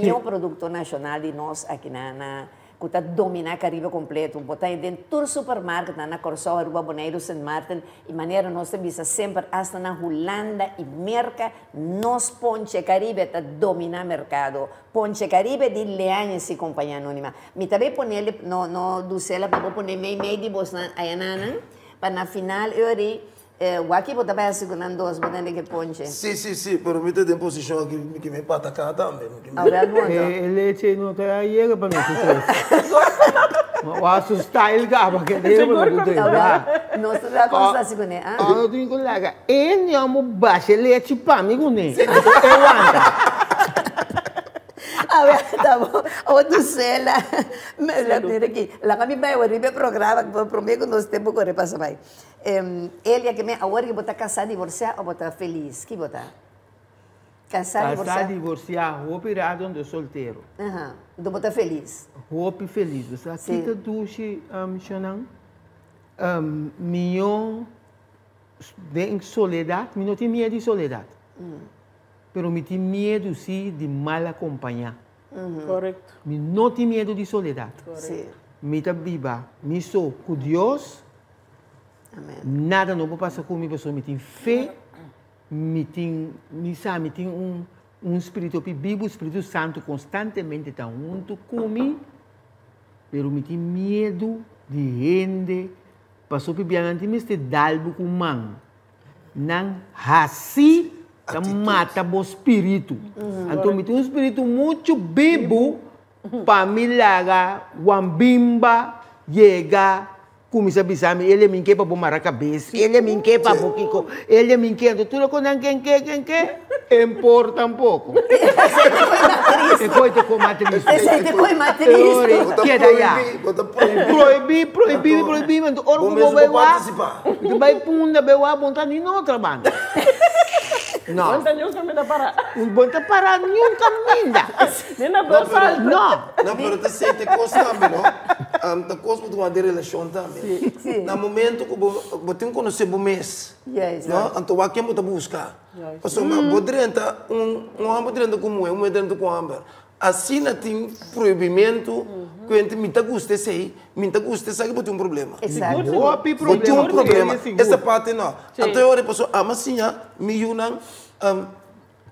S1: meu produto nacional de nós aqui na que está dominar Caribe completo, botar dentro todo supermercado na Corsol, Aruba, Bonaire, St. Martin, e maneira nós tabisa sempre hasta na Holanda e Merca, nós Ponche Caribe está dominar mercado. Ponche Caribe de Leanha se companhia anônima. Me também poner no do cela para poner meio de bolsa aí para na final eu o aqui botar para segurando dois botando que ponche.
S3: Sim, pero me tem posição aqui que me pata cá também.
S1: A ver, bom.
S4: Leite não tá aí para mim. O asso style ka porque dele para tudo lá.
S1: Nós está com essa segunda, ah?
S4: Eu tenho colega, ele amo baixa leite para mim com ele. Eu anda.
S1: A ver, tá bom. O do cela, mira aqui, lá que me vai o ribe programa, prometo que nós temos que repassar vai. Ele é que me agora que botar casar, divorciar ou botar feliz, que botar? Casar,
S4: divorciar, roupa irado onde solteiro.
S1: Aham, do botar feliz.
S4: Roupa feliz. Você aqui tá duche, Xanang, minha em soledade, me não tem medo de soledade. Pero me tem medo sim de mal acompanhar.
S2: Correto.
S4: Me não tem medo de soledade.
S1: Sim.
S4: Me tá viva, me sou com Deus.
S1: Amém.
S4: Nada não vou passar comigo, pessoa me tem fé, me tem um espírito vivo, o Espírito Santo constantemente está junto comigo, pero me tem medo de gente, passou por diante me este dalbo com mão, não assim, tá mata o espírito, então me tem um espírito muito vivo para me largar, wambimba, chegar começa a pensar, ele me quer para bombar a cabeça, ele me quer para boquico, ele me quer, tudo com quem quer, importa um pouco. E coisa com matriz.
S1: Esse com matriz.
S4: Que é daí? Proibir, mas ora como vai punda, beua, montar nem outra banda. Não.
S2: Bom nenhum caminho da parada.
S4: Bom tá parado nenhum caminho.
S2: Nem na bolsa.
S4: Não.
S3: Não, pero te sente coisa também, não? Te coisa de uma relação também.
S1: Sim.
S3: No momento que você conhece o mês, não? Então aqui você busca. Porque bodrenta bodrenta como eu, bodrenta com amber. Assim não tem proibimento que a gente me gusta sei, que você tem um problema.
S1: Exato.
S3: Você tem um problema. Essa parte não. Então eu repasso, assim, me unam,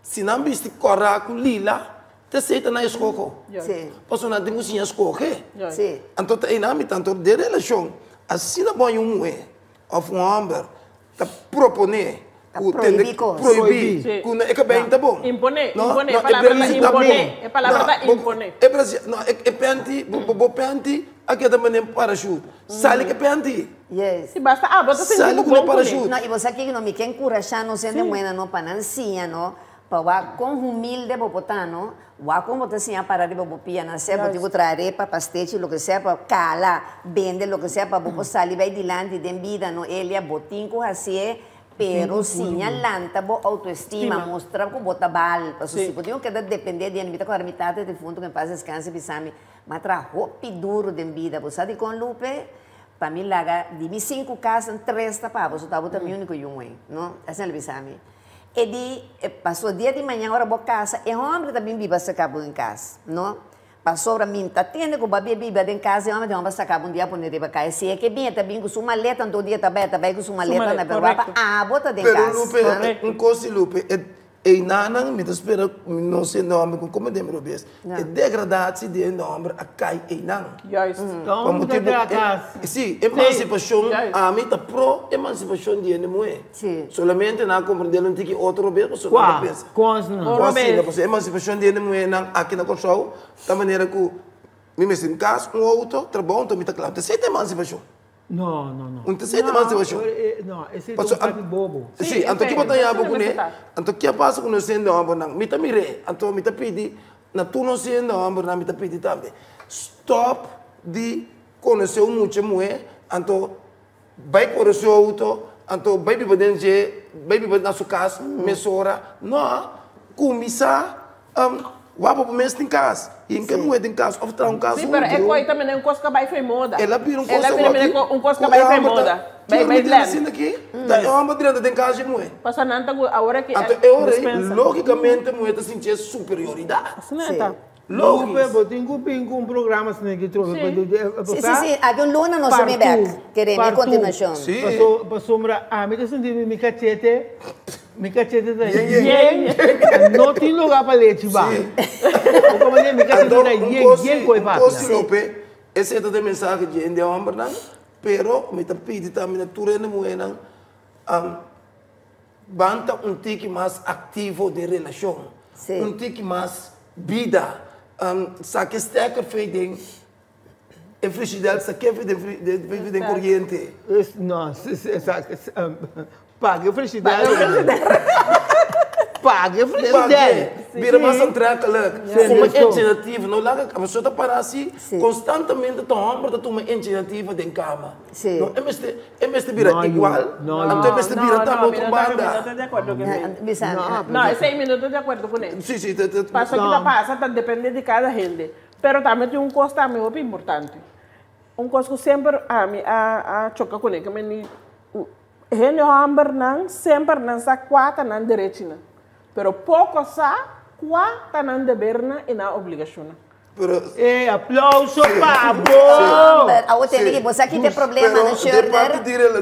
S3: se não viste coraco lila, te aceita na escola.
S1: Sim.
S3: Porque não tem cozinha escola.
S1: Sim.
S3: Então aí não me tanto de relação, assim não vai mulher, ou um homem, te proponer. Proibir. É que bem, tá bom.
S2: Imponer. Imponer. É palavra imponer.
S3: É Brasil. Não, é pente. Bo pente. Aqui também é parachute. Sale que pente.
S1: Yes.
S2: E basta. Basta sentir
S3: Sale com parachute.
S1: Não, e você aqui não me quer encorajar, não sendo buena, não, para nancinha, não. Para com humilde, vou botar, não. Vou como você assim, para de bopia, não sei, porque vou trazer para pastete, o que seja, para cala, vende, o que seja, para botar sali, vai dilante, de vida, não. Ele é botinho, assim, pero sim, lanta bo autoestima, mostra que bota bal, para se podiam que depender de animita com a mitad de fundo que faz descanso bisami, mas tra roupa duro de vida, você sabe com Lupe, para mim laga de mim 5 casas, 3 tapados, você tava também único não? Assim ele bisami. E de passou dia de manhã hora boa casa, e homem também vive se acabou em casa, não? Passou para mim, tá tendo que o babi vive em casa, e homem tem uma sacar dia para ir para casa, se é que bem também com sua maleta, todo dia também com sua maleta na berropa, bota de casa.
S3: Pero Lupe, coisa Lupe, nanang me espera não sei nome com como dem robes. É degradar-se de nome a cai nang.
S2: Juist.
S4: Vamos ter a casa.
S3: Sim, emancipação, a mim tá pro emancipação de mulher.
S1: Sim.
S3: Solamente na compreender um tique outro robes, só não pensa. Quase, emancipação de mulher não aqui na Corsol, da maneira que me em casa, outro, trabalho, então me tá claro. Você tem emancipação?
S4: Não.
S3: Não tem emancipação.
S4: Não, esse é um parte bobo.
S3: Sim, então que botar aí com ele, então que passa com nós sendo amor não, me tá mire, então me tá pedi, na tu não sendo amor não me tá pedi também. Stop de conhecer muito mulher, então vai conhecer outro, então vai viver dentro, vai viver na sua casa, mesora, não, começar wapa po mes em casa. E em que mulher em casa, ou um caso.
S2: Sim, mas é coisa também um coisa que vai foi moda.
S3: Ela vira um coisa
S2: que vai foi moda. Bem
S3: assim aqui, é uma direita em casa de mulher.
S2: Passa nada agora que
S3: logicamente a mulher está sentindo superioridade.
S4: Lógico, tem um programa assim que trouxe.
S1: Sim, havia luna no seu back, queremos a continuação.
S3: Sim.
S4: Passou a mim que senti me cachete da não tem lugar para leite ba. O como é me cachete da yen coi ba.
S3: Esse é o mensagem de India homem não, pero me tá pedindo também na tura na mulher não, banta tique mais ativo de relação, tique mais vida. Saque esteker feeding e frigidaire saque feeding corriente.
S4: Não, pague frigidaire. Pague frigidaire.
S3: Vira mais aantrekkelijk. Uma initiatief, não larga a pessoa para assim constantemente tão ombro da uma iniciativa de cama. Não é mestre vira igual. Não é mestre vira tá outra banda.
S2: Não, 6 minutos de acordo com ele.
S3: Sim.
S2: Passa que passa, tá depende de cada gente. Pero também tem coisa também muito importante. Coisa que sempre a choca com ele, que me gente homem não sempre não sa quatro na direita. Pero pouco sa quatro na dever e na obrigação.
S4: Aplauso para
S1: a outra que você aqui tem problema no shoulder.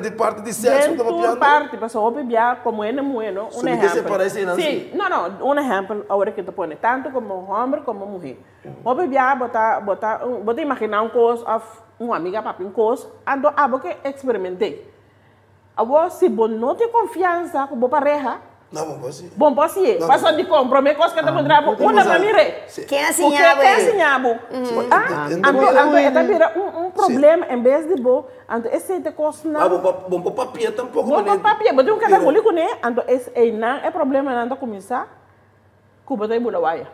S3: De parte de sexo,
S2: de parte, pessoal, obviar como é bueno, um exemplo. Sim, não, um exemplo agora que tu põe, tanto como homem como mulher. Obviar, botar imaginar coisa, uma amiga papi coisa, ando que experimentei. Agora, se você não tem confiança com a pareja,
S3: não, bom, sim.
S2: Bom, posso ir. Passou de comprometer coisa que te encontrava. Uma para mim,
S1: quem assinhava?
S2: Quem assinhava? Então, vira problema, em vez de bom, então, esse de coisa não.
S3: Bom, papia tampouco.
S2: Bom, papia, mas tem cada coisa com ele, então, esse não é problema, não começar, que você tem bulawaia.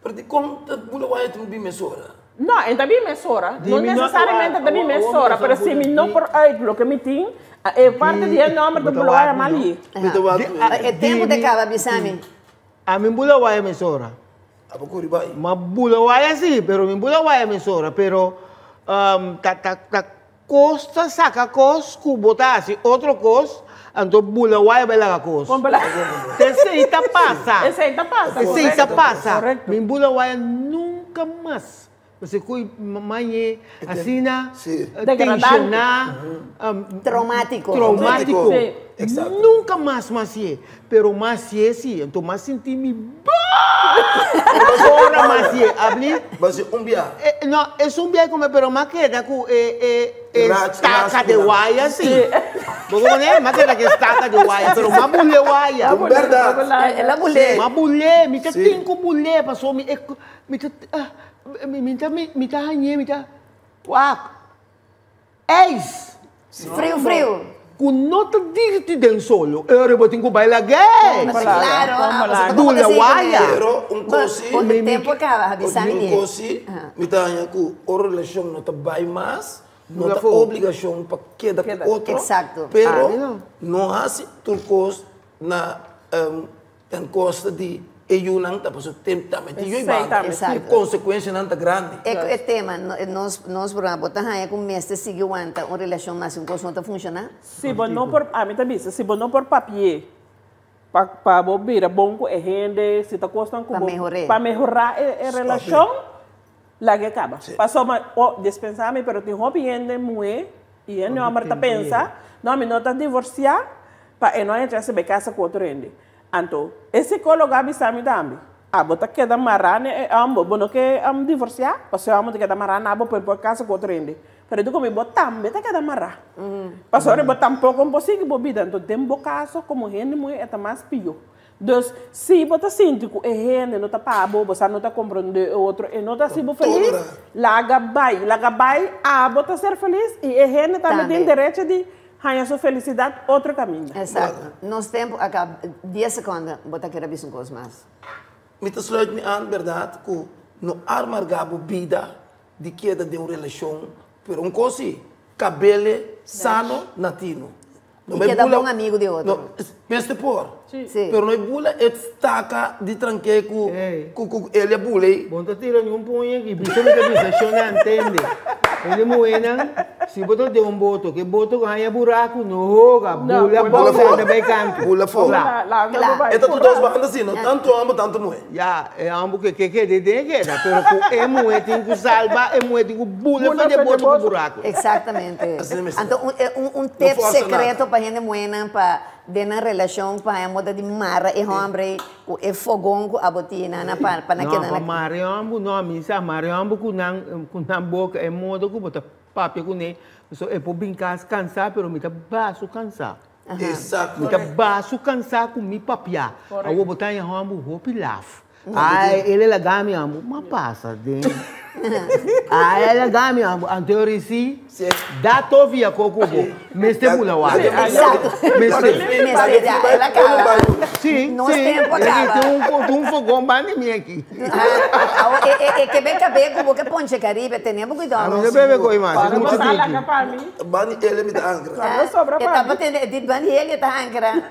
S3: Porque como bulawaia tem bem mesura?
S2: Não, então bem mesura. Não necessariamente tem bem mesura, mas se me não por aí, o que me tem, é parte de nome do bulawaia mali.
S1: É tempo de cava, bisami.
S4: A mim bulawaia mesura. Mas bulawaia sim, pero mim bulawaia mesura, pero costa saca cos, botar assim, outro cos, então bulawaia vai lá cos. Essa passa. Mim bulawaia nunca mais. Você cuida mãe assim tensionar,
S1: traumático.
S4: Nunca mais é. Pero mais é sim. Então mais senti me agora mais é. Abrir.
S3: Mas um dia.
S4: Não, é um dia como pero mais que da cu estaca de waia sim. Porque né, mais que da que estaca de waia, pero uma mulher waia.
S3: Verdade.
S1: Ela mulher.
S4: Uma mulher, me tem 5 mulher passou me Mita hanya, mita wak. Eis.
S1: Frio.
S4: Com nota dirti den solo. Eu botinho baila gay.
S1: Claro.
S4: Dula waia.
S3: Pero cosi.
S1: O tempo acaba, bisami.
S3: Cosi. Mita hanya ku relação não tá bem mais. no hay obligación para quedar con otro.
S1: Exacto.
S3: Pero no hace turcos na en costa de ellos não tá por tempo também e consequência não tá grande.
S1: É tema nós programa botar aí com mestre seguir uma relação mais um coisa não tá funcionar.
S2: Se bom não por a mim também se bom não por papel para bobir bom com gente se tá costando com para melhorar a relação lá que acaba. Passou mas dispensar-me pero tem hobby ainda muito e ele não amarta pensa não me não tá divorciar para não entrar se casa com outro ainda. Anto, esse psicólogo avisa-me também. Bota que da marane, bono que divorciar, passou amo que da marane, abo por casa com outro ende. Pero tu como botar, beta que da mará. Passou ele botar um pouco impossível bobida, então tem um caso como gente muito é mais pior. Então, se bota sinto que é gente não tá para bobo, você não tá comprando outro, e não tá sendo feliz, laga vai, bota ser feliz e é gente também tem direito de ganhar sua felicidade outro caminho.
S1: Exato. Nós temos acaba 10 segundos, botar que era um coisa mais.
S3: Me sluit me aan, verdade, que no amargabo vida de queda de uma relação, pero coisa cabelo sano natino.
S1: E queda bom amigo de outro.
S3: Pensa por. Pero não é bula estaca de tranque com ele é bule.
S4: Bom tá tirando um punho aqui, bicho me cabeça, não entende. Ele moena, se botou de um boto, que boto ganha buraco no roga, bula fora, vai canto.
S3: Bula fora. Então tu dois bandas assim, não tanto amo, tanto moe.
S4: Já, é amo que de queda, pero com é moe tem que salvar, é moe tem que bula para de boto com buraco.
S1: Exatamente. Então tip secreto para gente moena para de na relação para a moda de mara e homem o fogão com a botina na para naquela
S4: não mariambo não misa mariambo com na boca é moda com bota papel com ele só é por brincar cansar pero me tá baixo cansar
S3: exato
S4: me tá baixo cansar com mi papia eu vou botar em homem hope laugh ele é gami amo mas passa dentro ele é gami amo anterior sim dá tovia coco mestre bula wa
S1: exato mestre ela acaba
S4: sim
S1: nós tempo acaba
S4: tem um fogão bande minha aqui
S1: que bem caber como que ponche caribe temos cuidado
S4: não bebe coi mais
S2: muito
S3: bande ele me dá angra
S2: sobra para
S1: tá batendo de bande ele tá angra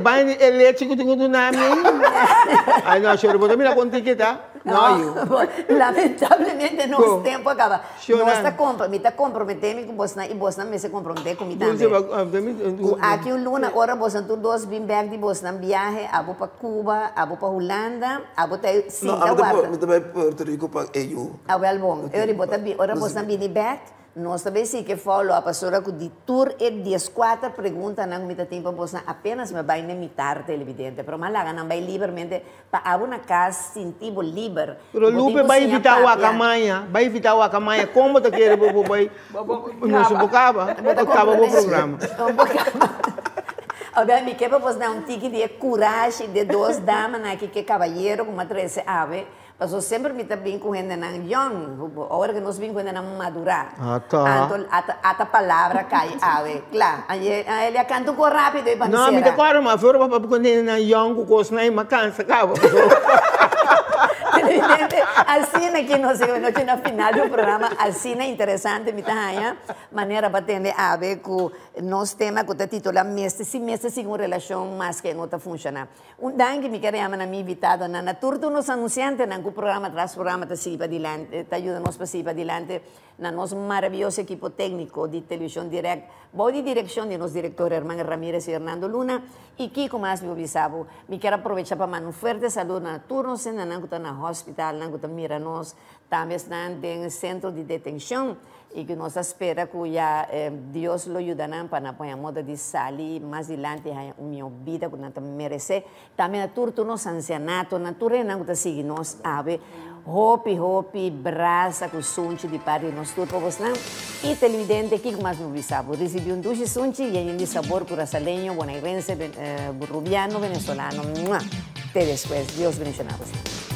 S4: bande elétrico tem do nome aí não choro botar minha conta aqui tá não
S1: lamentablemente nosso tempo acaba nós está comprometendo com você e você não se comprometer comigo também aqui o luna ora você tu dois bem back de você na viagem abo para Cuba abo para Holanda abo tá sim
S3: tá guarda me também Porto Rico para EU
S1: well bom eu bota ora você na bem back nós também sim que follow a pastora que de tour e 14 perguntas não me dá tempo você apenas me vai imitar televidente pero malaga não vai livremente para abrir casa sentir livre
S4: pero Lupe vai evitar o acamanha como tu quer vai não se bocava acaba o programa
S1: agora me quer para você dar tique de coragem de duas damas aqui que cavalheiro como a 13 ave. Passou sempre me tá bem com gente na young, agora que nós bem com gente na madurar. Então, a palavra cai, claro. Ele canta com rápido e
S4: não, me decora, mas fora para com gente na young, com os naim, mas cansa, acaba.
S1: Assim aqui nós na final do programa, assim é interessante, me tá maneira para entender a ver com nós tema que está titulado se mestre sem uma relação mais que não está funcionando. Danke me quero chamar na minha invitada na turno nos anunciantes na o programa traz programa está seguir para adiante, está ajuda nós para seguir para adiante na nosso maravilhoso equipo técnico de televisão direct, boa de direção de nosso diretor Hermano Ramírez e Hernando Luna e Kiko mais me obisavo. Me quero aproveitar para mandar forte saúde na turno se na que está na hospital, na que está mira nós, também está em centro de detenção e que nós espera que já Deus lo ajudará para apoiar moda de sair mais adiante a minha vida que nós merece. Também na turno nos ancianato, na turno na que está seguindo nós ave hopi braça com sunchi de parte nos turno para você e televidente que mais me obisavo. Recebi duche sunchi e ainda sabor curacaleño, bonaerense, burrubiano, venezolano. Te después. Dios bendiga a você.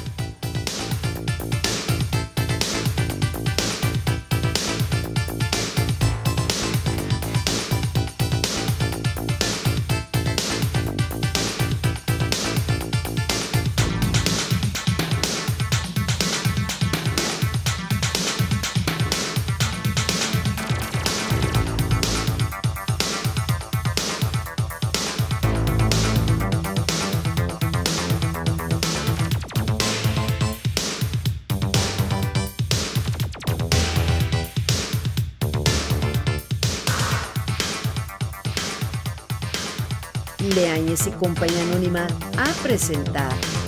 S7: Leañez y Compañía Anónima a presentar.